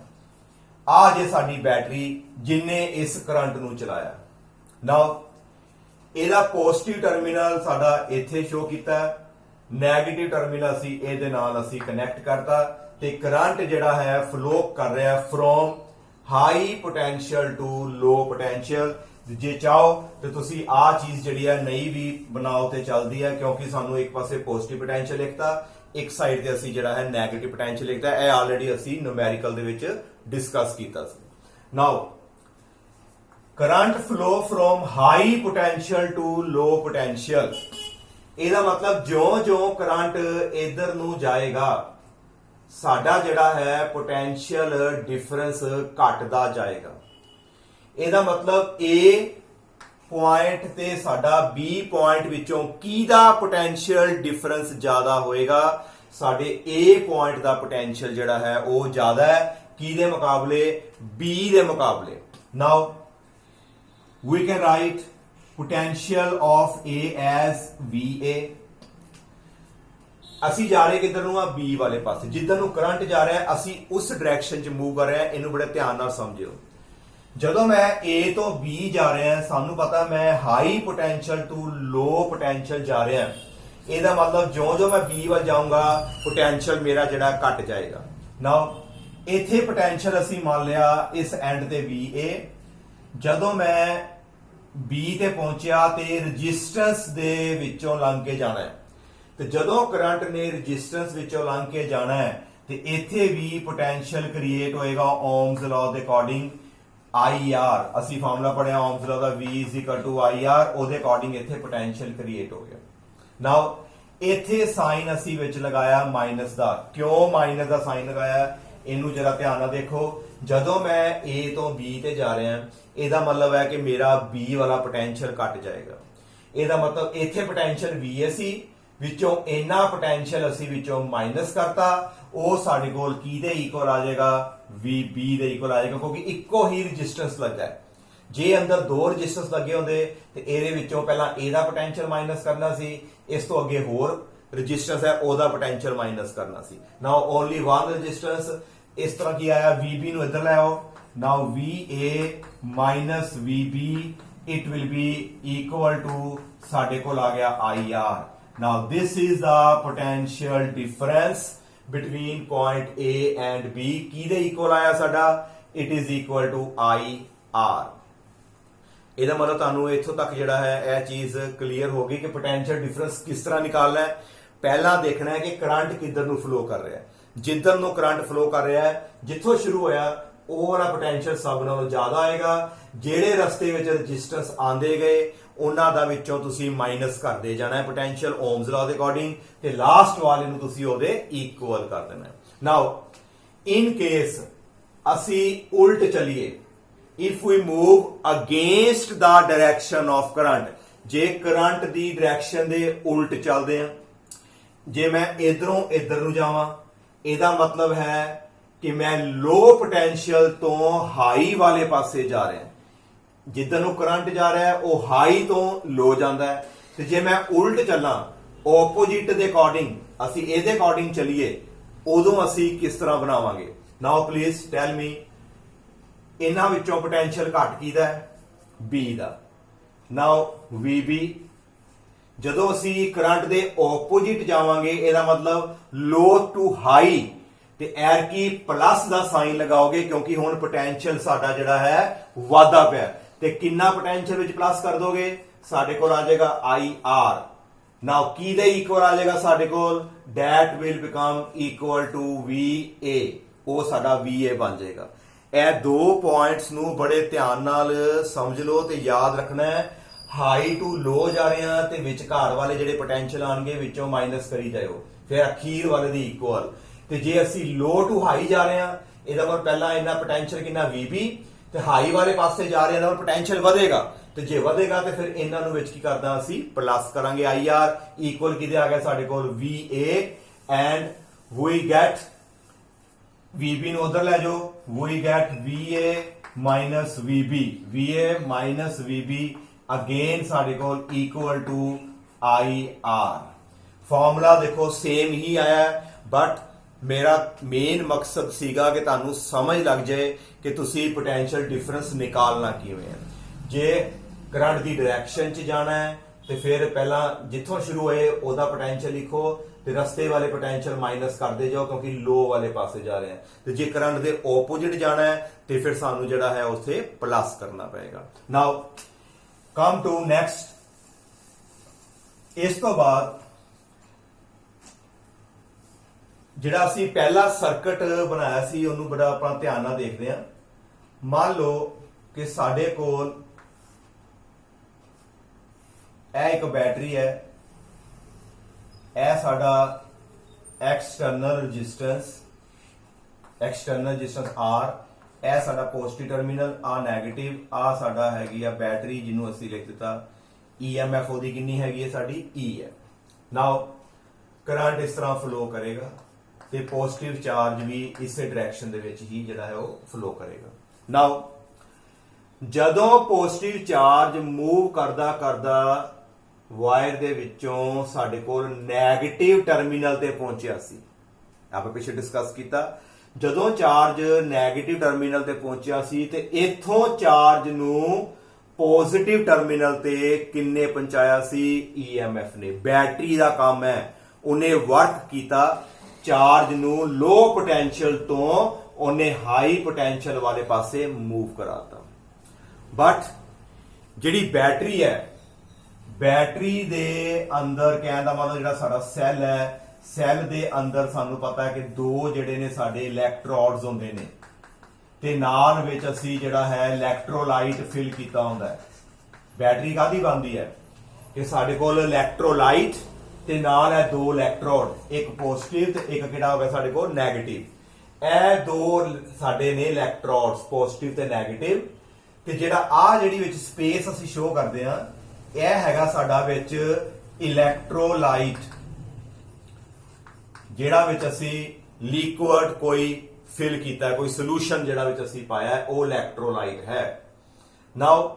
ਆ ਜੇ ਸਾਡੀ ਬੈਟਰੀ ਜਿਨੇ ਇਸ ਕਰੰਟ ਨੂੰ ਚਲਾਇਆ। ਨਾਓ ਇਹਦਾ ਪੋਜ਼ਿਟਿਵ ਟਰਮੀਨਲ ਸਾਡਾ ਇੱਥੇ ਸ਼ੋ ਕੀਤਾ, ਨੈਗੇਟਿਵ ਟਰਮੀਨਲ ਅਸੀਂ ਇਹਦੇ ਨਾਲ ਅਸੀਂ ਕਨੈਕਟ ਕਰਤਾ, ਤੇ ਕਰੰਟ ਜਿਹੜਾ ਹੈ ਫਲੋ ਕਰ ਰਿਹਾ from high potential to low potential. ਜੇ ਚਾਹੋ ਤੇ ਤੁਸੀਂ ਆ ਚੀਜ਼ ਜਿਹੜੀ ਹੈ ਨਹੀਂ ਵੀ ਬਣਾਓ ਤੇ ਚੱਲਦੀ ਹੈ, ਕਿਉਂਕਿ ਸਾਨੂੰ ਇੱਕ ਪਾਸੇ ਪੋਜ਼ਿਟਿਵ ਪੋਟੈਂਸ਼ੀਅਲ ਲਿਖਤਾ, ਇੱਕ ਸਾਈਡ ਤੇ ਅਸੀਂ ਜਿਹੜਾ ਹੈ ਨੈਗੇਟਿਵ ਪੋਟੈਂਸ਼ੀਅਲ ਲਿਖਤਾ। ਇਹ ਆਲਰੇਡੀ ਅਸੀਂ ਨਿਊਮੈਰੀਕਲ ਦੇ ਵਿੱਚ ਡਿਸਕਸ ਕੀਤਾ ਸੀ। Now current flow from high potential to low potential, ਇਹਦਾ ਮਤਲਬ ਜਿਉਂ-ਜਿਉਂ ਕਰੰਟ ਇਧਰ ਨੂੰ ਜਾਏਗਾ ਸਾਡਾ ਜਿਹੜਾ ਹੈ ਪੋਟੈਂਸ਼ੀਅਲ ਡਿਫਰੈਂਸ ਘਟਦਾ ਜਾਏਗਾ। ਇਹਦਾ ਮਤਲਬ A ਪੁਆਇੰਟ ਤੇ ਸਾਡਾ B ਪੁਆਇੰਟ ਵਿੱਚੋਂ ਕਿਹਦਾ ਪੋਟੈਂਸ਼ੀਅਲ ਡਿਫਰੈਂਸ ਜ਼ਿਆਦਾ ਹੋਏਗਾ? ਸਾਡੇ A ਪੁਆਇੰਟ ਦਾ ਪੋਟੈਂਸ਼ੀਅਲ ਜਿਹੜਾ ਹੈ ਉਹ ਜ਼ਿਆਦਾ ਹੈ ਕਿਹਦੇ ਮੁਕਾਬਲੇ? B ਦੇ ਮੁਕਾਬਲੇ। ਨਾਓ we can write potential of A as VA। ਅਸੀਂ ਜਾ ਰਹੇ ਕਿੱਧਰ ਨੂੰ ਆ? B ਵਾਲੇ ਪਾਸੇ। ਜਿੱਧਰ ਨੂੰ ਕਰੰਟ ਜਾ ਰਿਹਾ ਅਸੀਂ ਉਸ ਡਾਇਰੈਕਸ਼ਨ 'ਚ ਮੂਵ ਕਰ ਰਹੇ ਹਾਂ। ਇਹਨੂੰ ਬੜੇ ਧਿਆਨ ਨਾਲ ਸਮਝਿਓ। ਜਦੋਂ ਮੈਂ A ਤੋਂ B ਜਾ ਰਿਹਾ, ਸਾਨੂੰ ਪਤਾ ਮੈਂ high potential to low potential ਜਾ ਰਿਹਾ, ਇਹਦਾ ਮਤਲਬ ਜਿਉਂ-ਜਿਉਂ ਮੈਂ B ਵੱਲ ਜਾਊਂਗਾ ਪੋਟੈਂਸ਼ੀਅਲ ਮੇਰਾ ਜਿਹੜਾ ਘਟ ਜਾਏਗਾ। ਨਾਓ ਇੱਥੇ ਪੋਟੈਂਸ਼ੀਅਲ ਅਸੀਂ ਮੰਨ ਲਿਆ ਇਸ ਐਂਡ ਤੇ VA, ਜਦੋਂ ਮੈਂ B ਤੇ ਪਹੁੰਚਿਆ ਤੇ ਰੈਜ਼ਿਸਟੈਂਸ ਦੇ ਵਿੱਚੋਂ ਲੰਘ ਕੇ ਜਾਣਾ ਹੈ, ਤੇ ਜਦੋਂ ਕਰੰਟ ਨੇ ਰੈਜ਼ਿਸਟੈਂਸ ਵਿੱਚੋਂ ਲੰਘ ਕੇ ਜਾਣਾ ਹੈ ਤੇ ਇੱਥੇ ਵੀ ਪੋਟੈਂਸ਼ੀਅਲ ਕ੍ਰੀਏਟ ਹੋਏਗਾ ਓਮਸ ਲਾਅ ਦੇ ਅਕੋਰਡਿੰਗ IR। ਅਸੀਂ ਫਾਰਮੂਲਾ ਪੜਿਆ ਓਮਸ ਲਾਅ ਦਾ, V IR, ਉਹਦੇ ਅਕੋਰਡਿੰਗ ਇੱਥੇ ਪੋਟੈਂਸ਼ੀਅਲ ਕ੍ਰੀਏਟ ਹੋ ਗਿਆ। ਨਾਓ ਇੱਥੇ ਸਾਈਨ ਅਸੀਂ ਵਿੱਚ ਲਗਾਇਆ ਮਾਈਨਸ ਦਾ। ਕਿਉਂ ਮਾਈਨਸ ਦਾ ਸਾਈਨ ਲਗਾਇਆ ਇਹਨੂੰ ਜਰਾ ਧਿਆਨ ਨਾਲ ਦੇਖੋ। ਜਦੋਂ ਮੈਂ A ਤੋਂ B ਤੇ ਜਾ ਰਿਹਾ, ਇਹਦਾ ਮਤਲਬ ਹੈ ਕਿ ਮੇਰਾ B ਵਾਲਾ ਪੋਟੈਂਸ਼ੀਅਲ ਘਟ ਜਾਏਗਾ। ਇਹਦਾ ਮਤਲਬ ਇੱਥੇ ਪੋਟੈਂਸ਼ੀਅਲ VA ਸੀ, ਵਿੱਚੋਂ ਇੰਨਾ ਪੋਟੈਂਸ਼ੀਅਲ ਅਸੀਂ ਵਿੱਚੋਂ ਮਾਈਨਸ ਕਰਤਾ, ਉਹ ਸਾਡੇ ਕੋਲ ਕੀ ਦੇ ਇਕੁਅਲ ਆ ਜਾਏਗਾ, VB ਦੇ ਇਕੁਅਲ ਆ ਜਾਏਗਾ, ਕਿਉਂਕਿ ਇੱਕੋ ਹੀ ਰੈਜ਼ਿਸਟੈਂਸ ਲੱਗਾ ਹੈ। ਜੇ ਅੰਦਰ ਦੋ ਰੈਜ਼ਿਸਟੈਂਸ ਲੱਗੇ ਹੁੰਦੇ ਤੇ ਇਹਦੇ ਵਿੱਚੋਂ ਪਹਿਲਾਂ A ਦਾ ਪੋਟੈਂਸ਼ੀਅਲ ਮਾਈਨਸ ਕਰਨਾ ਸੀ, ਇਸ ਤੋਂ ਅੱਗੇ ਹੋਰ ਰੈਜ਼ਿਸਟੈਂਸ ਹੈ ਉਹਦਾ ਪੋਟੈਂਸ਼ੀਅਲ ਮਾਈਨਸ ਕਰਨਾ ਸੀ। Now only one resistance. ਇਸ ਤਰ੍ਹਾਂ ਕੀ ਆਇਆ, VB ਨੂੰ ਇੱਧਰ ਲੈ ਆਓ। Now VA minus VB it will be equal to ਸਾਡੇ ਕੋਲ ਆ ਗਿਆ IR। Now this is the potential difference between point A and B। ਕਿਹਦੇ ਇਕੁਅਲ ਆਇਆ ਸਾਡਾ, it is equal to IR। ਇਹਦਾ ਮਤਲਬ ਤੁਹਾਨੂੰ ਇੱਥੋਂ ਤੱਕ ਜਿਹੜਾ ਹੈ ਇਹ ਚੀਜ਼ ਕਲੀਅਰ ਹੋ ਗਈ ਕਿ ਪੋਟੈਂਸ਼ੀਅਲ ਡਿਫਰੈਂਸ ਕਿਸ ਤਰ੍ਹਾਂ ਨਿਕਾਲਣਾ ਹੈ। ਪਹਿਲਾਂ ਦੇਖਣਾ ਹੈ ਕਿ ਕਰੰਟ ਕਿੱਧਰ ਨੂੰ ਫਲੋ ਕਰ ਰਿਹਾ ਹੈ। ਜਿੱਧਰ ਨੂੰ ਕਰੰਟ ਫਲੋ ਕਰ ਰਿਹਾ ਹੈ, ਜਿੱਥੋਂ ਸ਼ੁਰੂ ਹੋਇਆ ਉਹ ਵਾਲਾ ਪੋਟੈਂਸ਼ੀਅਲ ਸਭ ਨਾਲੋਂ ਜ਼ਿਆਦਾ ਆਏਗਾ। ਜਿਹੜੇ ਰਸਤੇ ਵਿੱਚ ਰੈਜ਼ਿਸਟੈਂਸ ਆਂਦੇ ਗਏ ਉਹਨਾਂ ਦਾ ਵਿੱਚੋਂ ਤੁਸੀਂ ਮਾਈਨਸ ਕਰਦੇ ਜਾਣਾ ਹੈ ਪੋਟੈਂਸ਼ੀਅਲ ਓਮਸ ਲਾਅ ਦੇ ਅਕੋਰਡਿੰਗ, ਤੇ ਲਾਸਟ ਵਾਲੇ ਨੂੰ ਤੁਸੀਂ ਉਹਦੇ ਇਕੁਅਲ ਕਰ ਦੇਣਾ ਹੈ। ਨਾਓ ਇਨ ਕੇਸ ਅਸੀਂ ਉਲਟ ਚਲੀਏ, if we move against the direction of current, ਜੇ ਕਰੰਟ ਦੀ ਡਾਇਰੈਕਸ਼ਨ ਦੇ ਉਲਟ ਚੱਲਦੇ ਆ, ਜੇ ਮੈਂ ਇਧਰੋਂ ਇਧਰ ਨੂੰ ਜਾਵਾਂ, ਇਹਦਾ ਮਤਲਬ ਹੈ ਕਿ ਮੈਂ ਲੋ ਪੋਟੈਂਸ਼ੀਅਲ ਤੋਂ ਹਾਈ ਵਾਲੇ ਪਾਸੇ ਜਾ ਰਿਹਾ। ਜਿੱਧਰ ਨੂੰ ਕਰੰਟ ਜਾ ਰਿਹਾ ਉਹ ਹਾਈ ਤੋਂ ਲੋ ਜਾਂਦਾ ਹੈ, ਤੇ ਜੇ ਮੈਂ ਉਲਟ ਚੱਲਾਂ ਆਪੋਜੀਟ ਦੇ ਅਕੋਰਡਿੰਗ, ਅਸੀਂ ਇਹਦੇ ਅਕੋਰਡਿੰਗ ਚੱਲੀਏ, ਉਦੋਂ ਅਸੀਂ ਕਿਸ ਤਰ੍ਹਾਂ ਬਣਾਵਾਂਗੇ। ਨਾਓ ਪਲੀਜ਼ ਟੈਲ ਮੀ, ਇਹਨਾਂ ਵਿੱਚੋਂ ਪੋਟੈਂਸ਼ੀਅਲ ਘੱਟ ਕਿਹਦਾ ਹੈ, B ਦਾ। ਨਾਓ VB, ਜਦੋਂ ਅਸੀਂ ਕਰੰਟ ਦੇ ਆਪੋਜੀਟ ਜਾਵਾਂਗੇ ਇਹਦਾ ਮਤਲਬ ਲੋ ਟੂ ਹਾਈ, ਤੇ ਐਰ ਕੀ ਪਲੱਸ ਦਾ ਸਾਈਨ ਲਗਾਓਗੇ ਕਿਉਂਕਿ ਹੁਣ ਪੋਟੈਂਸ਼ੀਅਲ ਸਾਡਾ ਜਿਹੜਾ ਹੈ ਵਾਧਾ ਪਿਆ। ਤੇ ਕਿੰਨਾ ਪੋਟੈਂਸ਼ੀਅਲ ਵਿੱਚ ਪਲੱਸ ਕਰ ਦੋਗੇ, ਸਾਡੇ ਕੋਲ ਆ ਜਾਏਗਾ IR। ਨਾਓ ਕੀ ਦੇ ਇਕੁਅਲ ਆ ਜਾਏਗਾ ਸਾਡੇ ਕੋਲ, that will become equal to VA, ਉਹ ਸਾਡਾ VA ਬਣ ਜਾਏਗਾ। ਇਹ ਦੋ ਪੁਆਇੰਟਸ ਨੂੰ ਬੜੇ ਧਿਆਨ ਨਾਲ ਸਮਝ ਲਓ ਤੇ ਯਾਦ ਰੱਖਣਾ ਹੈ। ਹਾਈ ਟੂ ਲੋ ਜਾ ਰਹੇ ਆ ਤੇ ਵਿਚਕਾਰ ਵਾਲੇ ਜਿਹੜੇ ਪੋਟੈਂਸ਼ੀਅਲ ਆਣਗੇ ਵਿੱਚੋਂ ਮਾਈਨਸ ਕਰੀ ਜਾਇਓ, ਫਿਰ ਅਖੀਰ ਵਾਲੇ ਦੀ ਇਕੁਅਲ। ਤੇ ਜੇ ਅਸੀਂ ਲੋ ਟੂ ਹਾਈ ਜਾ ਰਹੇ ਆ, ਇਹਦਾ ਮਤਲਬ ਪਹਿਲਾਂ ਇਹਨਾਂ ਪੋਟੈਂਸ਼ੀਅਲ ਕਿੰਨਾ VB, ਤੇ ਹਾਈ ਵਾਲੇ ਪਾਸੇ ਜਾ ਰਹੇ ਆ ਤਾਂ ਪੋਟੈਂਸ਼ੀਅਲ ਵਧੇਗਾ, ਤੇ ਜੇ ਵਧੇਗਾ ਤੇ ਫਿਰ ਇਹਨਾਂ ਨੂੰ ਵਿੱਚ ਕੀ ਕਰਦਾ ਅਸੀਂ ਪਲੱਸ ਕਰਾਂਗੇ IR। ਇਕੁਅਲ ਕਿਹਦੇ ਆ ਗਿਆ ਸਾਡੇ ਕੋਲ, VA, and we get VB ਨੂੰ ਉਧਰ ਲੈ ਜਾਓ, we get VA minus VB, VA minus VB again ਸਾਡੇ ਕੋਲ ਇਕੁਅਲ ਟੂ IR। ਫਾਰਮੂਲਾ ਦੇਖੋ ਸੇਮ ਹੀ ਆਇਆ, ਬਟ ਮੇਰਾ ਮੇਨ ਮਕਸਦ ਸੀਗਾ ਕਿ ਤੁਹਾਨੂੰ ਸਮਝ ਲੱਗ ਜਾਏ ਕਿ ਤੁਸੀਂ ਪੋਟੈਂਸ਼ੀਅਲ ਡਿਫਰੈਂਸ ਨਿਕਾਲਣਾ ਕਿਵੇਂ ਹੈ। ਜੇ ਕਰੰਟ ਦੀ ਡਾਇਰੈਕਸ਼ਨ 'ਚ ਜਾਣਾ ਹੈ ਤੇ ਫਿਰ ਪਹਿਲਾਂ ਜਿੱਥੋਂ ਸ਼ੁਰੂ ਹੋਏ ਉਹਦਾ ਪੋਟੈਂਸ਼ੀਅਲ ਲਿਖੋ, ਤੇ ਰਸਤੇ ਵਾਲੇ ਪੋਟੈਂਸ਼ੀਅਲ ਮਾਈਨਸ ਕਰਦੇ ਜਾਓ ਕਿਉਂਕਿ ਲੋ ਵਾਲੇ ਪਾਸੇ ਜਾ ਰਹੇ ਆ। ਤੇ ਜੇ ਕਰੰਟ ਦੇ ਆਪੋਜੀਟ ਜਾਣਾ ਹੈ ਤੇ ਫਿਰ ਸਾਨੂੰ ਜਿਹੜਾ ਹੈ ਉੱਥੇ ਪਲੱਸ ਕਰਨਾ ਪਏਗਾ। ਨਾਓ ਕਮ ਟੂ ਨੈਕਸਟ। ਇਸ ਤੋਂ ਬਾਅਦ ਜਿਹੜਾ ਅਸੀਂ ਪਹਿਲਾ ਸਰਕਟ ਬਣਾਇਆ ਸੀ ਉਹਨੂੰ ਬੜਾ ਆਪਾਂ ਧਿਆਨ ਨਾਲ ਦੇਖਦੇ ਹਾਂ। ਮੰਨ ਲਓ ਕਿ ਸਾਡੇ ਕੋਲ ਇਹ ਇੱਕ ਬੈਟਰੀ ਹੈ, ਇਹ ਸਾਡਾ ਐਕਸਟਰਨਲ ਰੈਜ਼ਿਸਟੈਂਸ R, ਇਹ ਸਾਡਾ ਪੋਜ਼ਿਟਿਵ ਟਰਮੀਨਲ, ਆ ਨੈਗੇਟਿਵ, ਆ ਸਾਡਾ ਹੈਗੀ ਆ ਬੈਟਰੀ ਜਿਹਨੂੰ ਅਸੀਂ ਲਿਖ ਦਿੱਤਾ EMF ਉਹਦੀ ਕਿੰਨੀ ਹੈਗੀ ਹੈ ਸਾਡੀ, E ਹੈ। ਨਾਓ ਕਰੰਟ ਇਸ ਤਰ੍ਹਾਂ ਫਲੋ ਕਰੇਗਾ ਤੇ ਪੋਜ਼ਿਟਿਵ ਚਾਰਜ ਵੀ ਇਸੇ ਡਾਇਰੈਕਸ਼ਨ ਦੇ ਵਿੱਚ ਹੀ ਜਿਹੜਾ ਹੈ ਉਹ ਫਲੋ ਕਰੇਗਾ। ਨਾਓ ਜਦੋਂ ਪੋਜ਼ਿਟਿਵ ਚਾਰਜ ਮੂਵ ਕਰਦਾ ਕਰਦਾ ਵਾਇਰ ਦੇ ਵਿੱਚੋਂ ਸਾਡੇ ਕੋਲ ਨੈਗੇਟਿਵ ਟਰਮੀਨਲ ਤੇ ਪਹੁੰਚਿਆ ਸੀ, ਆਪਾਂ ਪਿੱਛੇ ਡਿਸਕਸ ਕੀਤਾ, ਜਦੋਂ ਚਾਰਜ ਨੈਗੇਟਿਵ ਟਰਮੀਨਲ ਤੇ ਪਹੁੰਚਿਆ ਸੀ ਤੇ ਇੱਥੋਂ ਚਾਰਜ ਨੂੰ ਪੋਜ਼ਿਟਿਵ ਟਰਮੀਨਲ ਤੇ ਕਿੰਨੇ ਪਹੁੰਚਾਇਆ ਸੀ EMF ਨੇ। ਬੈਟਰੀ ਦਾ ਕੰਮ ਹੈ, ਉਹਨੇ ਵਰਕ ਕੀਤਾ ਚਾਰਜ ਨੂੰ ਲੋ ਪੋਟੈਂਸ਼ੀਅਲ ਤੋਂ ਉਹਨੇ ਹਾਈ ਪੋਟੈਂਸ਼ੀਅਲ ਵਾਲੇ ਪਾਸੇ ਮੂਵ ਕਰਾਤਾ। ਬਟ ਜਿਹੜੀ ਬੈਟਰੀ ਹੈ, ਬੈਟਰੀ ਦੇ ਅੰਦਰ ਕਹਿਣ ਦਾ ਮਤਲਬ ਜਿਹੜਾ ਸਾਡਾ ਸੈੱਲ ਹੈ, ਸੈੱਲ ਦੇ ਅੰਦਰ ਸਾਨੂੰ ਪਤਾ ਹੈ ਕਿ ਦੋ ਜਿਹੜੇ ਨੇ ਸਾਡੇ ਇਲੈਕਟ੍ਰੋਡਸ ਹੁੰਦੇ ਨੇ ਤੇ ਨਾਲ ਵਿੱਚ ਅਸੀਂ ਜਿਹੜਾ ਹੈ ਇਲੈਕਟ੍ਰੋਲਾਈਟ ਫਿਲ ਕੀਤਾ ਹੁੰਦਾ ਹੈ। ਬੈਟਰੀ ਕਾਹਦੀ ਬਣਦੀ ਹੈ ਕਿ ਸਾਡੇ ਕੋਲ ਇਲੈਕਟ੍ਰੋਲਾਈਟ ਤੇ ਨਾਲ ਹੈ ਦੋ ਇਲੈਕਟ੍ਰੋਡ, ਇੱਕ ਪੋਜ਼ਿਟਿਵ ਤੇ ਇੱਕ ਕਿਹੜਾ ਹੋ ਗਿਆ ਸਾਡੇ ਕੋਲ ਨੈਗੇਟਿਵ। ਇਹ ਦੋ ਸਾਡੇ ਨੇ ਇਲੈਕਟ੍ਰੋਡਸ, ਪੋਜ਼ਿਟਿਵ ਤੇ ਨੈਗੇਟਿਵ। ਤੇ ਜਿਹੜਾ ਆ ਜਿਹੜੀ ਵਿੱਚ ਸਪੇਸ ਅਸੀਂ ਸ਼ੋ ਕਰਦੇ ਆ, ਇਹ ਹੈਗਾ ਸਾਡਾ ਵਿੱਚ ਇਲੈਕਟ੍ਰੋਲਾਈਟ, ਜਿਹੜਾ ਵਿੱਚ ਅਸੀਂ ਲਿਕੁਇਡ ਕੋਈ ਫਿਲ ਕੀਤਾ, ਕੋਈ ਸੋਲੂਸ਼ਨ ਜਿਹੜਾ ਵਿੱਚ ਅਸੀਂ ਪਾਇਆ, ਉਹ ਇਲੈਕਟ੍ਰੋਲਾਈਟ ਹੈ। ਨਾਓ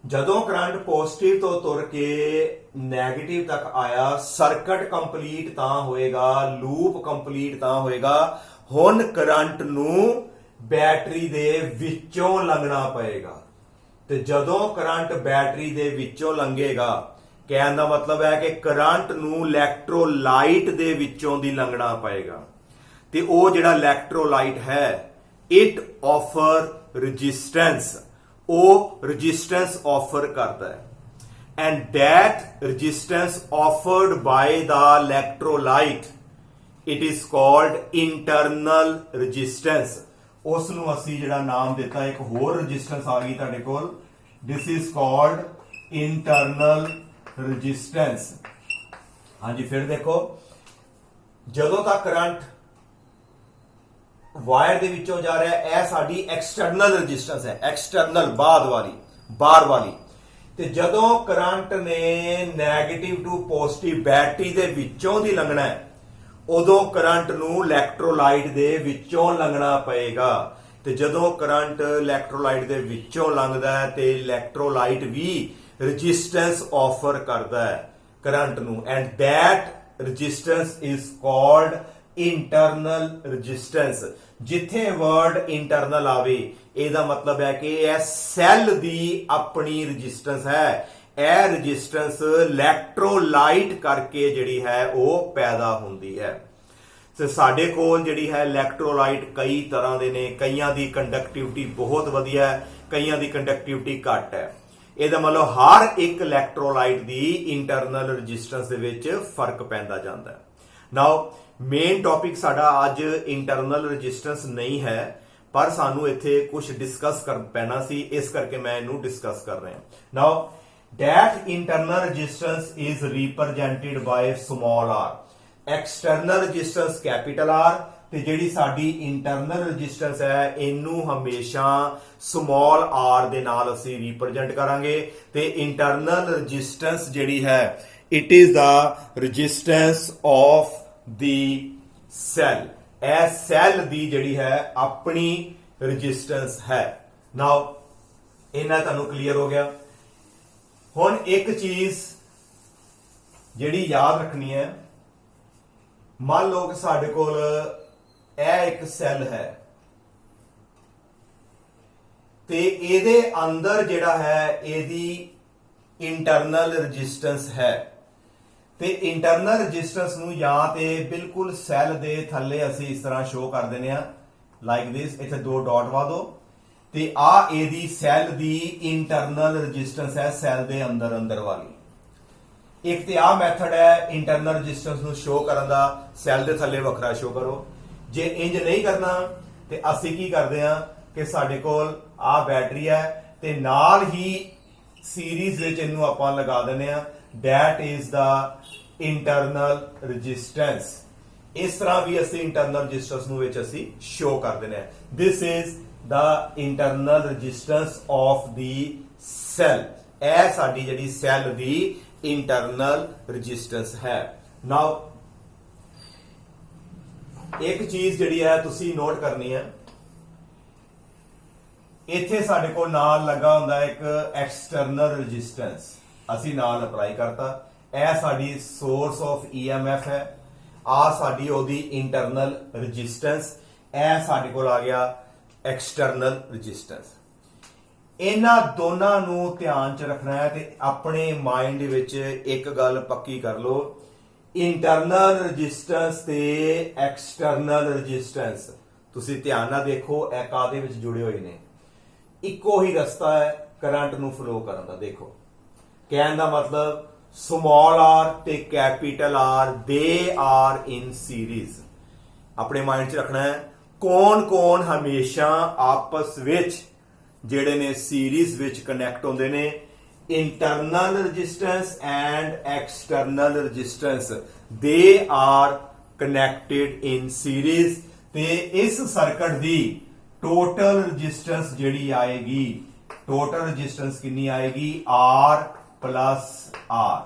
ਜਦੋਂ ਕਰੰਟ ਪੋਜ਼ਿਟਿਵ ਤੋਂ ਤੁਰ ਕੇ ਨੈਗੇਟਿਵ ਤੱਕ ਆਇਆ, ਸਰਕਟ ਕੰਪਲੀਟ ਤਾਂ ਹੋਏਗਾ, ਲੂਪ ਕੰਪਲੀਟ ਤਾਂ ਹੋਏਗਾ। ਹੁਣ ਕਰੰਟ ਨੂੰ ਬੈਟਰੀ ਦੇ ਵਿੱਚੋਂ ਲੰਘਣਾ ਪਏਗਾ ਤੇ ਜਦੋਂ ਕਰੰਟ ਬੈਟਰੀ ਦੇ ਵਿੱਚੋਂ ਲੰਘੇਗਾ, ਕਹਿਣ ਦਾ ਮਤਲਬ ਹੈ ਕਿ ਕਰੰਟ ਨੂੰ ਇਲੈਕਟ੍ਰੋਲਾਈਟ ਦੇ ਵਿੱਚੋਂ ਦੀ ਲੰਘਣਾ ਪਏਗਾ ਤੇ ਉਹ ਜਿਹੜਾ ਇਲੈਕਟ੍ਰੋਲਾਈਟ ਹੈ, ਇਟ ਆਫਰ ਰੈਜ਼ਿਸਟੈਂਸ, ਉਹ ਰੈਜ਼ਿਸਟੈਂਸ ਆਫਰ ਕਰਦਾ ਹੈ। And that resistance offered ਬਾय the electrolyte, it is called internal resistance. ਉਸ ਨੂੰ ਅਸੀਂ ਜਿਹੜਾ ਨਾਮ ਦਿੱਤਾ, ਇੱਕ ਹੋਰ ਰੈਜ਼ਿਸਟੈਂਸ ਆ ਗਈ ਤੁਹਾਡੇ ਕੋਲ, this is called internal resistance. ਹਾਂਜੀ, ਫਿਰ ਦੇਖੋ, ਜਦੋਂ ਤੱਕ ਕਰੰਟ ਵਾਇਰ ਦੇ ਵਿੱਚੋਂ ਜਾ ਰਿਹਾ, ਇਹ ਸਾਡੀ ਐਕਸਟਰਨਲ ਰੈਜ਼ਿਸਟੈਂਸ ਹੈ, ਐਕਸਟਰਨਲ ਬਾਹਰ ਵਾਲੀ। ਤੇ ਜਦੋਂ ਕਰੰਟ ਨੇ ਨੈਗੇਟਿਵ ਟੂ ਪੋਜ਼ਿਟਿਵ ਬੈਟਰੀ ਦੇ ਵਿੱਚੋਂ ਦੀ ਲੰਘਣਾ ਹੈ, ਉਦੋਂ ਕਰੰਟ ਨੂੰ ਇਲੈਕਟ੍ਰੋਲਾਈਟ ਦੇ ਵਿੱਚੋਂ ਲੰਘਣਾ ਪਏਗਾ। ਤੇ ਜਦੋਂ ਕਰੰਟ ਇਲੈਕਟ੍ਰੋਲਾਈਟ ਦੇ ਵਿੱਚੋਂ ਲੰਘਦਾ ਹੈ ਤੇ ਇਲੈਕਟ੍ਰੋਲਾਈਟ ਵੀ ਰੈਜ਼ਿਸਟੈਂਸ ਆਫਰ ਕਰਦਾ ਹੈ ਕਰੰਟ ਨੂੰ, and that resistance is called internal resistance. ਜਿੱਥੇ ਵਰਡ ਇੰਟਰਨਲ ਆਵੇ, ਇਹਦਾ ਮਤਲਬ ਹੈ ਕਿ ਇਹ ਸੈੱਲ ਦੀ ਆਪਣੀ ਰੈਜ਼ਿਸਟੈਂਸ ਹੈ। ਇਹ ਰੈਜ਼ਿਸਟੈਂਸ ਇਲੈਕਟ੍ਰੋਲਾਈਟ ਕਰਕੇ ਜਿਹੜੀ ਹੈ ਉਹ ਪੈਦਾ ਹੁੰਦੀ ਹੈ। ਤੇ ਸਾਡੇ ਕੋਲ ਜਿਹੜੀ ਹੈ ਇਲੈਕਟ੍ਰੋਲਾਈਟ ਕਈ ਤਰ੍ਹਾਂ ਦੇ ਨੇ, ਕਈਆਂ ਦੀ ਕੰਡਕਟਿਵਿਟੀ ਬਹੁਤ ਵਧੀਆ ਹੈ, ਕਈਆਂ ਦੀ ਕੰਡਕਟਿਵਿਟੀ ਘੱਟ ਹੈ। ਇਹਦਾ ਮਤਲਬ ਹਰ ਇੱਕ ਇਲੈਕਟ੍ਰੋਲਾਈਟ ਦੀ ਇੰਟਰਨਲ ਰੈਜ਼ਿਸਟੈਂਸ ਦੇ ਵਿੱਚ ਫਰਕ ਪੈਂਦਾ ਜਾਂਦਾ ਹੈ। ਨਾਓ ਮੇਨ ਟੌਪਿਕ ਸਾਡਾ ਅੱਜ ਇੰਟਰਨਲ ਰੈਜ਼ਿਸਟੈਂਸ ਨਹੀਂ ਹੈ, ਪਰ ਸਾਨੂੰ ਇੱਥੇ ਕੁਝ ਡਿਸਕਸ ਕਰ ਪੈਣਾ ਸੀ, ਇਸ ਕਰਕੇ ਮੈਂ ਇਹਨੂੰ ਡਿਸਕਸ ਕਰ ਰਿਹਾ। ਨਾਓ that internal resistance is represented by small r, external resistance capital R, ਤੇ ਜਿਹੜੀ ਸਾਡੀ ਇੰਟਰਨਲ ਰੈਜ਼ਿਸਟੈਂਸ ਹੈ ਇਹਨੂੰ ਹਮੇਸ਼ਾ ਸਮਾਲ r ਦੇ ਨਾਲ ਅਸੀਂ ਰਿਪਰੈਜ਼ੈਂਟ ਕਰਾਂਗੇ। ਤੇ ਇੰਟਰਨਲ ਰੈਜ਼ਿਸਟੈਂਸ ਜਿਹੜੀ ਹੈ, it is the resistance of the cell. ਇਹ ਸੈੱਲ ਦੀ ਜਿਹੜੀ ਹੈ ਆਪਣੀ ਰੈਜ਼ਿਸਟੈਂਸ ਹੈ। ਨਾਓ ਇਹਨਾਂ ਤੁਹਾਨੂੰ ਕਲੀਅਰ ਹੋ ਗਿਆ। ਹੁਣ ਇੱਕ ਚੀਜ਼ ਜਿਹੜੀ ਯਾਦ ਰੱਖਣੀ ਹੈ, ਮੰਨ ਲਓ ਕਿ ਸਾਡੇ ਕੋਲ ਇਹ ਇੱਕ ਸੈੱਲ ਹੈ ਤੇ ਇਹਦੇ ਅੰਦਰ ਜਿਹੜਾ ਹੈ ਇਹਦੀ ਇੰਟਰਨਲ ਰੈਜ਼ਿਸਟੈਂਸ ਹੈ। ਤੇ ਇੰਟਰਨਲ ਰੈਜ਼ਿਸਟੈਂਸ ਨੂੰ ਜਾਂ ਤੇ ਬਿਲਕੁਲ ਸੈੱਲ ਦੇ ਥੱਲੇ ਅਸੀਂ ਇਸ ਤਰ੍ਹਾਂ ਸ਼ੋ ਕਰ ਦਿੰਦੇ ਆ, ਲਾਈਕ ਦਿਸ, ਇੱਥੇ ਦੋ ਡਾਟ ਵਾ ਦੋ, ਤੇ ਆ ਇਹਦੀ ਸੈੱਲ ਦੀ ਇੰਟਰਨਲ ਰੈਜ਼ਿਸਟੈਂਸ ਹੈ, ਸੈੱਲ ਦੇ ਅੰਦਰ ਵਾਲੀ। ਇੱਕ ਤੇ ਆ ਮੈਥਡ ਹੈ ਇੰਟਰਨਲ ਰੈਜ਼ਿਸਟੈਂਸ ਨੂੰ ਸ਼ੋ ਕਰਨ ਦਾ, ਸੈੱਲ ਦੇ ਥੱਲੇ ਵੱਖਰਾ ਸ਼ੋ ਕਰੋ। ਜੇ ਇੰਜ ਨਹੀਂ ਕਰਨਾ ਤੇ ਅਸੀਂ ਕੀ ਕਰਦੇ ਆ ਕਿ ਸਾਡੇ ਕੋਲ ਆ ਬੈਟਰੀ ਹੈ ਤੇ ਨਾਲ ਹੀ ਸੀਰੀਜ਼ ਵਿੱਚ ਇਹਨੂੰ ਆਪਾਂ ਲਗਾ ਦਿੰਦੇ ਆ, that is the internal resistance। ਇਸ ਤਰ੍ਹਾਂ ਵੀ ਅਸੀਂ ਇੰਟਰਨਲ ਰੈਜ਼ਿਸਟੈਂਸ ਨੂੰ ਵਿੱਚ ਅਸੀਂ ਸ਼ੋ ਕਰ ਦਿੰਦੇ ਆ, this is the internal resistance of the cell। ਇਹ ਸਾਡੀ ਜਿਹੜੀ ਸੈੱਲ ਦੀ ਇੰਟਰਨਲ ਰੈਜ਼ਿਸਟੈਂਸ ਹੈ। ਨਾਓ ਇੱਕ ਚੀਜ਼ ਜਿਹੜੀ ਹੈ ਤੁਸੀਂ ਨੋਟ ਕਰਨੀ ਹੈ, ਇੱਥੇ ਸਾਡੇ ਕੋਲ ਨਾਲ ਲੱਗਾ ਹੁੰਦਾ ਇੱਕ ਐਕਸਟਰਨਲ ਰੈਜ਼ਿਸਟੈਂਸ, ਅਸੀਂ ਨਾਲ ਅਪਲਾਈ ਕਰਤਾ। ਇਹ ਸਾਡੀ ਸੋਰਸ ਆਫ EMF ਹੈ, ਆ ਸਾਡੀ ਉਹਦੀ ਇੰਟਰਨਲ ਰੈਜ਼ਿਸਟੈਂਸ, ਇਹ ਸਾਡੇ ਕੋਲ ਆ ਗਿਆ ਐਕਸਟਰਨਲ ਰੈਜ਼ਿਸਟੈਂਸ। ਇਹਨਾਂ ਦੋਨਾਂ ਨੂੰ ਧਿਆਨ ਚ ਰੱਖਣਾ ਹੈ ਤੇ ਆਪਣੇ ਮਾਈਂਡ ਵਿੱਚ ਇੱਕ ਗੱਲ ਪੱਕੀ ਕਰ ਲਓ, ਇੰਟਰਨਲ ਰੈਜ਼ਿਸਟੈਂਸ ਤੇ ਐਕਸਟਰਨਲ ਰੈਜ਼ਿਸਟੈਂਸ ਤੁਸੀਂ ਧਿਆਨ ਨਾਲ ਦੇਖੋ, ਇਹ ਕਾਦੇ ਵਿੱਚ ਜੁੜੇ ਹੋਏ ਨੇ। ਇੱਕੋ ਹੀ ਰਸਤਾ ਹੈ ਕਰੰਟ ਨੂੰ ਫਲੋ ਕਰਨ ਦਾ। ਦੇਖੋ ਕਹਿਣ ਦਾ ਮਤਲਬ ਸਮਾਲ ਆਰ ਤੇ ਕੈਪੀਟਲ ਆਰ ਦੇ ਆਰ ਇਨ ਸੀਰੀਜ਼। ਆਪਣੇ ਮਾਈਂਡ 'ਚ ਰੱਖਣਾ ਹੈ ਕੌਣ ਕੌਣ ਹਮੇਸ਼ਾ ਆਪਸ ਵਿੱਚ ਜਿਹੜੇ ਨੇ ਸੀਰੀਜ਼ ਵਿੱਚ ਕਨੈਕਟ ਹੁੰਦੇ ਨੇ। Internal resistance and external resistance they are connected in series. ਤੇ ਇਸ ਸਰਕਟ ਦੀ ਟੋਟਲ ਰੈਜ਼ਿਸਟੈਂਸ ਜਿਹੜੀ ਆਏਗੀ, ਟੋਟਲ ਰੈਜ਼ਿਸਟੈਂਸ ਕਿੰਨੀ ਆਏਗੀ, R प्लस R।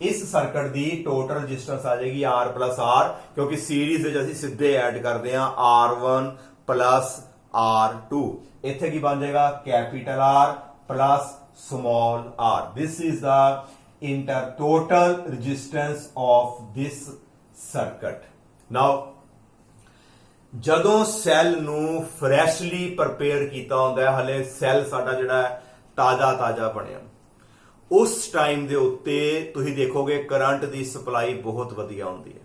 इस सर्किट की टोटल रजिस्टेंस आ जाएगी R प्लस R, क्योंकि सीरीज में सीधे ऐड करते हैं R1 प्लस R2। इत्थे की बन जाएगा capital R plus small r। This is the total resistance of this circuit. Now ਜਦੋਂ ਸੈੱਲ ਨੂੰ ਫਰੈਸ਼ਲੀ ਪ੍ਰਪੇਅਰ ਕੀਤਾ ਹੁੰਦਾ ਹੈ, ਹਲੇ ਸੈੱਲ ਸਾਡਾ ਜਿਹੜਾ ਤਾਜ਼ਾ ਬਣਿਆ, ਉਸ ਟਾਈਮ ਦੇ ਉੱਤੇ ਤੁਸੀਂ ਦੇਖੋਗੇ ਕਰੰਟ ਦੀ ਸਪਲਾਈ ਬਹੁਤ ਵਧੀਆ ਹੁੰਦੀ ਹੈ।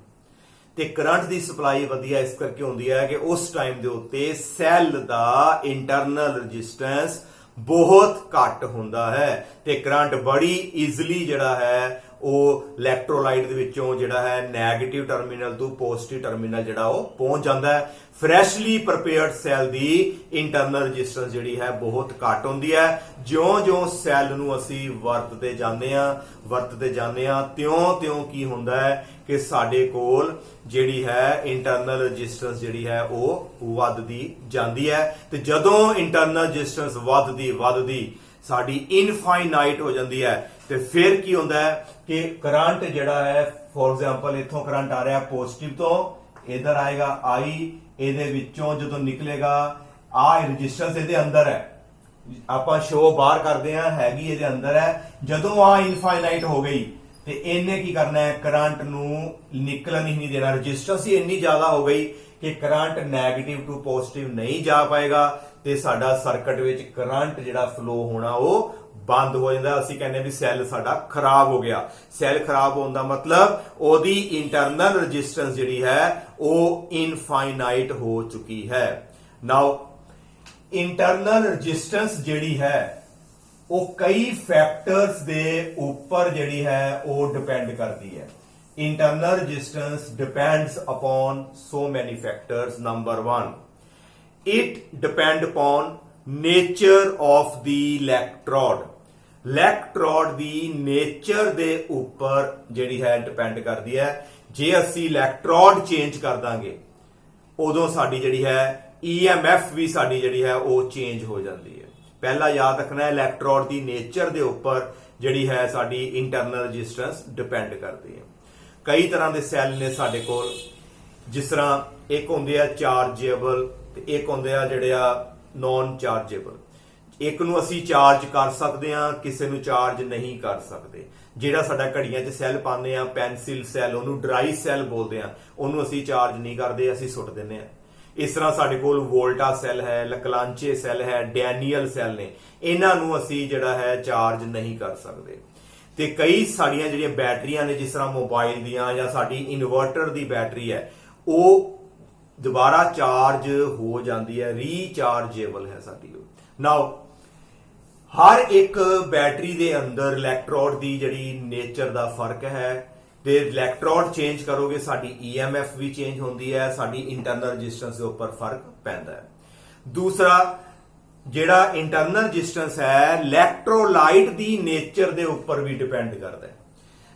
ਤੇ ਕਰੰਟ ਦੀ ਸਪਲਾਈ ਵਧੀਆ ਇਸ ਕਰਕੇ ਹੁੰਦੀ ਹੈ ਕਿ ਉਸ ਟਾਈਮ ਦੇ ਉੱਤੇ ਸੈੱਲ ਦਾ ਇੰਟਰਨਲ ਰੈਜ਼ਿਸਟੈਂਸ ਬਹੁਤ ਘੱਟ ਹੁੰਦਾ ਹੈ ਤੇ ਕਰੰਟ ਬੜੀ ਈਜ਼ੀਲੀ ਜਿਹੜਾ ਹੈ ਉਹ ਇਲੈਕਟ੍ਰੋਲਾਈਟ ਦੇ ਵਿੱਚੋਂ ਜਿਹੜਾ ਹੈ ਨੈਗੇਟਿਵ ਟਰਮੀਨਲ ਤੋਂ ਪੋਜ਼ਿਟਿਵ ਟਰਮੀਨਲ ਜਿਹੜਾ ਉਹ ਪਹੁੰਚ ਜਾਂਦਾ ਹੈ। ਫਰੈਸ਼ਲੀ ਪ੍ਰਪੇਅਰਡ ਸੈੱਲ ਦੀ ਇੰਟਰਨਲ ਰੈਜ਼ਿਸਟੈਂਸ ਜਿਹੜੀ ਹੈ ਬਹੁਤ ਘੱਟ ਹੁੰਦੀ ਹੈ। ਜਿਉਂ-ਜਿਉਂ ਸੈੱਲ ਨੂੰ ਅਸੀਂ ਵਰਤਦੇ ਜਾਂਦੇ ਆ ਤਿਉਂ ਕੀ ਹੁੰਦਾ ਹੈ ਕਿ ਸਾਡੇ ਕੋਲ ਜਿਹੜੀ ਹੈ ਇੰਟਰਨਲ ਰੈਜ਼ਿਸਟੈਂਸ ਜਿਹੜੀ ਹੈ ਉਹ ਵੱਧਦੀ ਜਾਂਦੀ ਹੈ। ਤੇ ਜਦੋਂ ਇੰਟਰਨਲ ਰੈਜ਼ਿਸਟੈਂਸ ਵੱਧਦੀ ਸਾਡੀ ਇਨਫਾਈਨਾਈਟ ਹੋ ਜਾਂਦੀ ਹੈ ਤੇ ਫਿਰ ਕੀ ਹੁੰਦਾ ਹੈ ਕਿ ਕਰੰਟ ਜਿਹੜਾ ਹੈ, ਫੋਰ ਐਗਜ਼ਾਮਪਲ ਇੱਥੋਂ ਕਰੰਟ ਆ ਰਿਹਾ ਪੋਜ਼ਿਟਿਵ ਤੋਂ, ਇਧਰ ਆਏਗਾ I, ਇਹਦੇ ਵਿੱਚੋਂ ਜਦੋਂ ਨਿਕਲੇਗਾ ਆ ਰੈਜ਼ਿਸਟੈਂਸ ਇਹਦੇ ਅੰਦਰ ਹੈ, ਆਪਾਂ ਸ਼ੋ ਬਾਹਰ ਕਰਦੇ ਆ ਹੈਗੀ ਇਹਦੇ ਅੰਦਰ ਹੈ। ਜਦੋਂ ਆ ਇਨਫਾਈਨਾਈਟ ਹੋ ਗਈ ਤੇ ਇਹਨੇ ਕੀ ਕਰਨਾ ਹੈ, ਕਰੰਟ ਨੂੰ ਨਿਕਲਣ ਹੀ ਨਹੀਂ ਦੇਣਾ। ਰੈਜ਼ਿਸਟੈਂਸ ਹੀ ਇੰਨੀ ਜ਼ਿਆਦਾ ਹੋ ਗਈ ਕਿ ਕਰੰਟ ਨੈਗੇਟਿਵ ਟੂ ਪੋਜ਼ਿਟਿਵ ਨਹੀਂ ਜਾ ਪਾਏਗਾ ਤੇ ਸਾਡਾ ਸਰਕਟ ਵਿੱਚ ਕਰੰਟ ਜਿਹੜਾ ਫਲੋ ਹੋਣਾ ਉਹ ਬੰਦ ਹੋ ਜਾਂਦਾ। ਅਸੀਂ ਕਹਿੰਦੇ ਵੀ ਸੈੱਲ ਸਾਡਾ ਖਰਾਬ ਹੋ ਗਿਆ। ਸੈੱਲ ਖਰਾਬ ਹੋਣ ਦਾ ਮਤਲਬ ਉਹਦੀ ਇੰਟਰਨਲ ਰੈਜ਼ਿਸਟੈਂਸ ਜਿਹੜੀ ਹੈ ਉਹ ਇਨਫਾਈਨਾਈਟ ਹੋ ਚੁੱਕੀ ਹੈ। ਨਾਓ ਇੰਟਰਨਲ ਰੈਜ਼ਿਸਟੈਂਸ ਜਿਹੜੀ ਹੈ ਉਹ ਕਈ ਫੈਕਟਰਸ ਦੇ ਉੱਪਰ ਜਿਹੜੀ ਹੈ ਉਹ ਡਿਪੈਂਡ ਕਰਦੀ ਹੈ। Internal resistance depends upon so many factors. Number 1, it depend upon nature of the electrode. Electrode the nature ਦੇ ਉੱਪਰ ਜਿਹੜੀ ਹੈ ਡਿਪੈਂਡ ਕਰਦੀ ਹੈ। ਜੇ ਅਸੀਂ ਇਲੈਕਟ੍ਰੋਡ ਚੇਂਜ ਕਰ ਦਾਂਗੇ ਉਦੋਂ ਸਾਡੀ ਜਿਹੜੀ ਹੈ EMF ਵੀ ਸਾਡੀ ਜਿਹੜੀ ਹੈ ਉਹ ਚੇਂਜ ਹੋ ਜਾਂਦੀ ਹੈ। ਪਹਿਲਾ ਯਾਦ ਰੱਖਣਾ ਹੈ ਇਲੈਕਟ੍ਰੋਡ ਦੀ ਨੇਚਰ ਦੇ ਉੱਪਰ ਜਿਹੜੀ ਹੈ ਸਾਡੀ ਇੰਟਰਨਲ ਰੈਜ਼ਿਸਟੈਂਸ ਡਿਪੈਂਡ ਕਰਦੀ ਹੈ। ਕਈ ਤਰ੍ਹਾਂ ਦੇ ਸੈੱਲ ਨੇ ਸਾਡੇ ਕੋਲ, ਜਿਸ ਤਰ੍ਹਾਂ ਇੱਕ ਹੁੰਦੇ ਆ ਚਾਰਜੇਬਲ ਤੇ ਇੱਕ ਹੁੰਦੇ ਆ ਜਿਹੜੇ ਆ ਨੌਨ ਚਾਰਜੇਬਲ। ਇੱਕ ਨੂੰ ਅਸੀਂ ਚਾਰਜ ਕਰ ਸਕਦੇ ਆ, ਕਿਸੇ ਨੂੰ ਚਾਰਜ ਨਹੀਂ ਕਰ ਸਕਦੇ। ਜਿਹੜਾ ਸਾਡਾ ਘੜੀਆਂ 'ਚ ਸੈੱਲ ਪਾਉਂਦੇ ਆ ਪੈਨਸਿਲ ਸੈੱਲ, ਉਹਨੂੰ ਡਰਾਈ ਸੈੱਲ ਬੋਲਦੇ ਆ, ਉਹਨੂੰ ਅਸੀਂ ਚਾਰਜ ਨਹੀਂ ਕਰਦੇ, ਅਸੀਂ ਸੁੱਟ ਦਿੰਦੇ ਆ। ਇਸ ਤਰ੍ਹਾਂ ਸਾਡੇ ਕੋਲ ਵੋਲਟਾ ਸੈੱਲ ਹੈ, ਲਕਲਾਂਚੇ ਸੈੱਲ ਹੈ, ਡੈਨੀਅਲ ਸੈੱਲ ਨੇ, ਇਹਨਾਂ ਨੂੰ ਅਸੀਂ ਜਿਹੜਾ ਹੈ ਚਾਰਜ ਨਹੀਂ ਕਰ ਸਕਦੇ। ਤੇ ਕਈ ਸਾਡੀਆਂ ਜਿਹੜੀਆਂ ਬੈਟਰੀਆਂ ਨੇ, ਜਿਸ ਤਰ੍ਹਾਂ ਮੋਬਾਈਲ ਦੀਆਂ ਜਾਂ ਸਾਡੀ ਇਨਵਰਟਰ ਦੀ ਬੈਟਰੀ ਹੈ, ਉਹ ਦੁਬਾਰਾ ਚਾਰਜ ਹੋ ਜਾਂਦੀ ਹੈ, ਰੀਚਾਰਜੇਬਲ ਹੈ ਸਾਡੀ। ਨਾਓ ਹਰ ਇੱਕ ਬੈਟਰੀ ਦੇ ਅੰਦਰ ਇਲੈਕਟ੍ਰੋਡ ਦੀ ਜਿਹੜੀ ਨੇਚਰ ਦਾ ਫਰਕ ਹੈ ਤੇ ਇਲੈਕਟ੍ਰੋਡ ਚੇਂਜ ਕਰੋਗੇ ਸਾਡੀ EMF ਵੀ ਚੇਂਜ ਹੁੰਦੀ ਹੈ, ਸਾਡੀ ਇੰਟਰਨਲ ਰੈਜ਼ਿਸਟੈਂਸ ਦੇ ਉੱਪਰ ਫਰਕ ਪੈਂਦਾ ਹੈ। ਦੂਸਰਾ ਜਿਹੜਾ ਇੰਟਰਨਲ ਰੈਜ਼ਿਸਟੈਂਸ ਹੈ ਇਲੈਕਟ੍ਰੋਲਾਈਟ ਦੀ ਨੇਚਰ ਦੇ ਉੱਪਰ ਵੀ ਡਿਪੈਂਡ ਕਰਦਾ ਹੈ।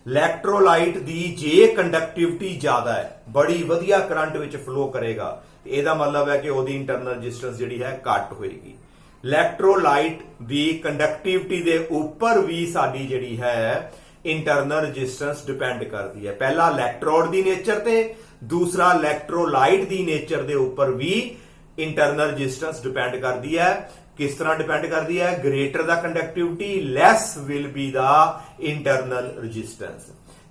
ਇਲੈਕਟ੍ਰੋਲਾਈਟ ਦੀ ਜੇ ਕੰਡਕਟਿਵਿਟੀ ਜ਼ਿਆਦਾ ਹੈ, ਬੜੀ ਵਧੀਆ ਕਰੰਟ ਵਿੱਚ ਫਲੋ ਕਰੇਗਾ, ਤੇ ਇਹਦਾ ਮਤਲਬ ਹੈ ਕਿ ਉਹਦੀ ਇੰਟਰਨਲ ਰੈਜ਼ਿਸਟੈਂਸ ਜਿਹੜੀ ਹੈ ਘੱਟ ਹੋਏਗੀ। ਇਲੈਕਟ੍ਰੋਲਾਈਟ ਦੀ ਕੰਡਕਟਿਵਿਟੀ ਦੇ ਉੱਪਰ ਵੀ ਸਾਡੀ ਜਿਹੜੀ ਹੈ ਇੰਟਰਨਲ ਰੈਜ਼ਿਸਟੈਂਸ ਡਿਪੈਂਡ ਕਰਦੀ ਹੈ। ਪਹਿਲਾ ਇਲੈਕਟ੍ਰੋਡ ਦੀ ਨੇਚਰ ਤੇ, ਦੂਸਰਾ ਇਲੈਕਟ੍ਰੋਲਾਈਟ ਦੀ ਨੇਚਰ ਦੇ ਉੱਪਰ ਵੀ ਇੰਟਰਨਲ ਰੈਜ਼ਿਸਟੈਂਸ ਡਿਪੈਂਡ ਕਰਦੀ ਹੈ। ਕਿਸ ਤਰ੍ਹਾਂ ਡਿਪੈਂਡ ਕਰਦੀ ਹੈ? Greater the conductivity less will be the internal resistance.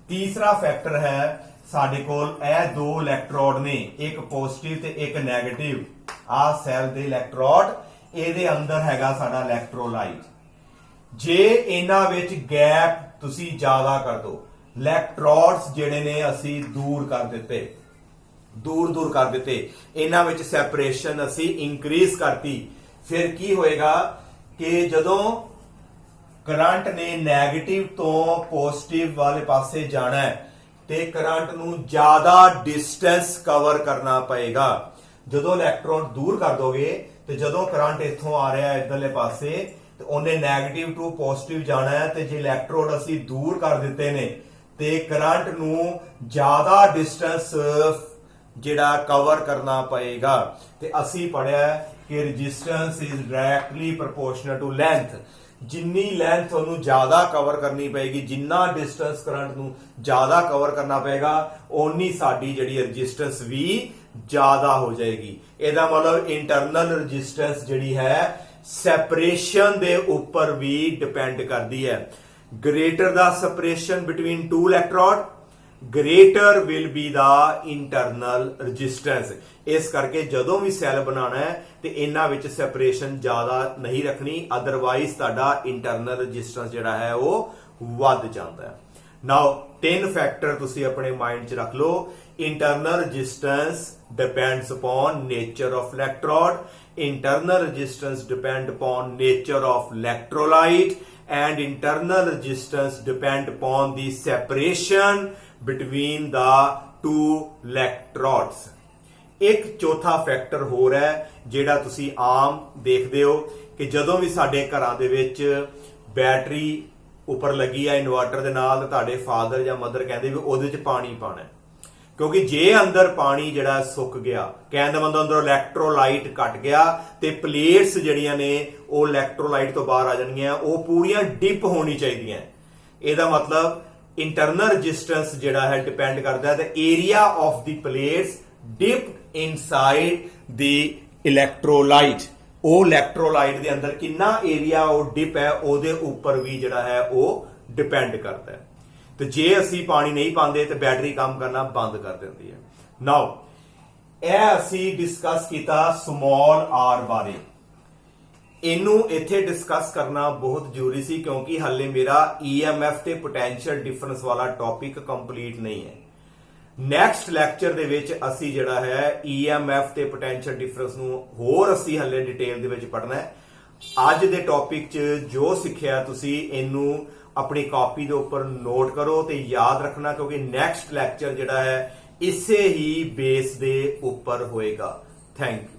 ਤੀਸਰਾ ਫੈਕਟਰ ਹੈ ਸਾਡੇ ਕੋਲ ਇਹ ਦੋ ਇਲੈਕਟ੍ਰੋਡ ਨੇ, ਇੱਕ ਪੋਜ਼ਿਟਿਵ ਤੇ ਇੱਕ ਨੈਗੇਟਿਵ। ਆਹ ਸੈੱਲ ਦੇ ਇਲੈਕਟ੍ਰੋਡ, ਇਹਦੇ ਅੰਦਰ ਹੈਗਾ ਸਾਡਾ ਇਲੈਕਟ੍ਰੋਲਾਈਟ। ਜੇ ਇਹਨਾਂ ਵਿੱਚ ਗੈਪ ਤੁਸੀਂ ਜ਼ਿਆਦਾ ਕਰ ਦੋ, ਇਲੈਕਟ੍ਰੋਡਸ ਜਿਹੜੇ ਨੇ ਅਸੀਂ ਦੂਰ ਕਰ ਦਿੱਤੇ, ਦੂਰ ਕਰ ਦਿੱਤੇ, ਇਹਨਾਂ ਵਿੱਚ ਸੈਪਰੇਸ਼ਨ ਅਸੀਂ ਇਨਕਰੀਜ਼ ਕਰਤੀ, ਫਿਰ ਕੀ ਹੋਏਗਾ ਕਿ ਜਦੋਂ ਕਰੰਟ ਨੇ ਨੈਗੇਟਿਵ ਤੋਂ ਪੋਜ਼ਿਟਿਵ ਵਾਲੇ ਪਾਸੇ ਜਾਣਾ ਹੈ ਤੇ ਕਰੰਟ ਨੂੰ ਜ਼ਿਆਦਾ ਡਿਸਟੈਂਸ ਕਵਰ ਕਰਨਾ ਪਏਗਾ। ਜਦੋਂ ਇਲੈਕਟ੍ਰੋਨ ਦੂਰ ਕਰ ਦੋਗੇ ਤੇ ਜਦੋਂ ਕਰੰਟ ਇੱਥੋਂ ਆ ਰਿਹਾ ਹੈ ਇਧਰਲੇ ਪਾਸੇ ਤੇ ਉਹਨੇ ਨੈਗੇਟਿਵ ਟੂ ਪੋਜ਼ਿਟਿਵ ਜਾਣਾ ਹੈ, ਤੇ ਜੇ ਇਲੈਕਟ੍ਰੋਡ ਅਸੀਂ ਦੂਰ ਕਰ ਦਿੱਤੇ ਨੇ ਤੇ ਕਰੰਟ ਨੂੰ ਜ਼ਿਆਦਾ ਡਿਸਟੈਂਸ ਜਿਹੜਾ ਕਵਰ ਕਰਨਾ ਪਏਗਾ। ਤੇ ਅਸੀਂ ਪੜਿਆ ਕਿ resistance is directly proportional to length. ਜਿੰਨੀ ਲੈਂਥ ਉਹਨੂੰ ਜ਼ਿਆਦਾ ਕਵਰ ਕਰਨੀ ਪਏਗੀ, ਜਿੰਨਾ ਡਿਸਟੈਂਸ ਕਰੰਟ ਨੂੰ ਜ਼ਿਆਦਾ ਕਵਰ ਕਰਨਾ ਪਏਗਾ, ਓਨੀ ਸਾਡੀ ਜਿਹੜੀ ਰੈਜ਼ਿਸਟੈਂਸ ਵੀ ਜ਼ਿਆਦਾ ਹੋ ਜਾਏਗੀ। ਇਹਦਾ ਮਤਲਬ ਇੰਟਰਨਲ ਰੈਜ਼ਿਸਟੈਂਸ ਜਿਹੜੀ ਹੈ ਸੈਪਰੇਸ਼ਨ ਦੇ ਉੱਪਰ ਵੀ ਡਿਪੈਂਡ ਕਰਦੀ ਹੈ। greater the separation between two electrode, greater will be the internal resistance। ਇਸ ਕਰਕੇ ਜਦੋਂ ਵੀ ਸੈੱਲ ਬਣਾਉਣਾ ਹੈ ਤੇ ਇਹਨਾਂ ਵਿੱਚ ਸੈਪਰੇਸ਼ਨ ਜ਼ਿਆਦਾ ਨਹੀਂ ਰੱਖਣੀ, ਅਦਰਵਾਈਜ਼ ਤੁਹਾਡਾ ਇੰਟਰਨਲ ਰੈਜ਼ਿਸਟੈਂਸ ਜਿਹੜਾ ਹੈ ਉਹ ਵੱਧ ਜਾਂਦਾ ਹੈ। ਨਾਓ 10 ਫੈਕਟਰ ਤੁਸੀਂ ਆਪਣੇ ਮਾਈਂਡ 'ਚ ਰੱਖ ਲਓ। Internal resistance depends upon nature of electrode, internal resistance depend upon nature of electrolyte, and internal resistance depend upon the separation between the two electrodes। ਇੱਕ ਚੌਥਾ ਫੈਕਟਰ ਹੋਰ ਹੈ ਜਿਹੜਾ ਤੁਸੀਂ ਆਮ ਦੇਖਦੇ ਹੋ ਕਿ ਜਦੋਂ ਵੀ ਸਾਡੇ ਘਰਾਂ ਦੇ ਵਿੱਚ ਬੈਟਰੀ ਉੱਪਰ ਲੱਗੀ ਆ ਇਨਵਰਟਰ ਦੇ ਨਾਲ, ਤੁਹਾਡੇ ਫਾਦਰ ਜਾਂ ਮਦਰ ਕਹਿੰਦੇ ਵੀ ਉਹਦੇ 'ਚ ਪਾਣੀ ਪਾਣਾ, ਕਿਉਂਕਿ ਜੇ ਅੰਦਰ ਪਾਣੀ ਜਿਹੜਾ ਸੁੱਕ ਗਿਆ, ਕਹਿਣ ਦਾ ਮਤਲਬ ਅੰਦਰੋਂ ਇਲੈਕਟ੍ਰੋਲਾਈਟ ਘਟ ਗਿਆ ਤੇ ਪਲੇਟਸ ਜਿਹੜੀਆਂ ਨੇ ਉਹ ਇਲੈਕਟ੍ਰੋਲਾਈਟ ਤੋਂ ਬਾਹਰ ਆ ਜਾਣਗੀਆਂ, ਉਹ ਪੂਰੀਆਂ ਡਿਪ ਹੋਣੀ ਚਾਹੀਦੀਆਂ। ਇਹਦਾ ਮਤਲਬ ਇੰਟਰਨਲ ਰੈਜ਼ਿਸਟੈਂਸ ਜਿਹੜਾ ਹੈ ਡਿਪੈਂਡ ਕਰਦਾ ਹੈ the area of the plates dip inside the electrolyte. ਉਹ ਇਲੈਕਟ੍ਰੋਲਾਈਟ ਦੇ ਅੰਦਰ ਕਿੰਨਾ ਏਰੀਆ ਉਹ ਡਿਪ ਹੈ ਉਹਦੇ ਉੱਪਰ ਵੀ ਜਿਹੜਾ ਹੈ ਉਹ ਡਿਪੈਂਡ ਕਰਦਾ ਹੈ। ਤੇ ਜੇ ਅਸੀਂ ਪਾਣੀ ਨਹੀਂ ਪਾਉਂਦੇ ਤੇ ਬੈਟਰੀ ਕੰਮ ਕਰਨਾ ਬੰਦ ਕਰ ਦਿੰਦੀ ਹੈ। ਨਾਓ ਇਹ ਅਸੀਂ ਡਿਸਕਸ ਕੀਤਾ ਸਮਾਲ ਆਰ ਬਾਰੇ। ਇਹਨੂੰ ਇੱਥੇ ਡਿਸਕਸ ਕਰਨਾ ਬਹੁਤ ਜ਼ਰੂਰੀ ਸੀ ਕਿਉਂਕਿ ਹਾਲੇ ਮੇਰਾ EMF ਤੇ ਪੋਟੈਂਸ਼ੀਅਲ ਡਿਫਰੈਂਸ ਵਾਲਾ ਟੌਪਿਕ ਕੰਪਲੀਟ ਨਹੀਂ ਹੈ। ਨੈਕਸਟ ਲੈਕਚਰ ਦੇ ਵਿੱਚ ਅਸੀਂ ਜਿਹੜਾ ਹੈ EMF ਤੇ ਪੋਟੈਂਸ਼ੀਅਲ ਡਿਫਰੈਂਸ ਨੂੰ ਹੋਰ ਅਸੀਂ ਹਾਲੇ ਡਿਟੇਲ ਦੇ ਵਿੱਚ ਪੜ੍ਹਨਾ ਹੈ। ਅੱਜ ਦੇ ਟੌਪਿਕ 'ਚ ਜੋ ਸਿੱਖਿਆ ਤੁਸੀਂ ਇਹਨੂੰ ਆਪਣੀ ਕਾਪੀ ਦੇ ਉੱਪਰ ਨੋਟ ਕਰੋ ਤੇ ਯਾਦ ਰੱਖਣਾ, ਕਿਉਂਕਿ ਨੈਕਸਟ ਲੈਕਚਰ ਜਿਹੜਾ ਹੈ ਇਸੇ ਹੀ ਬੇਸ ਦੇ ਉੱਪਰ ਹੋਏਗਾ। Thank you.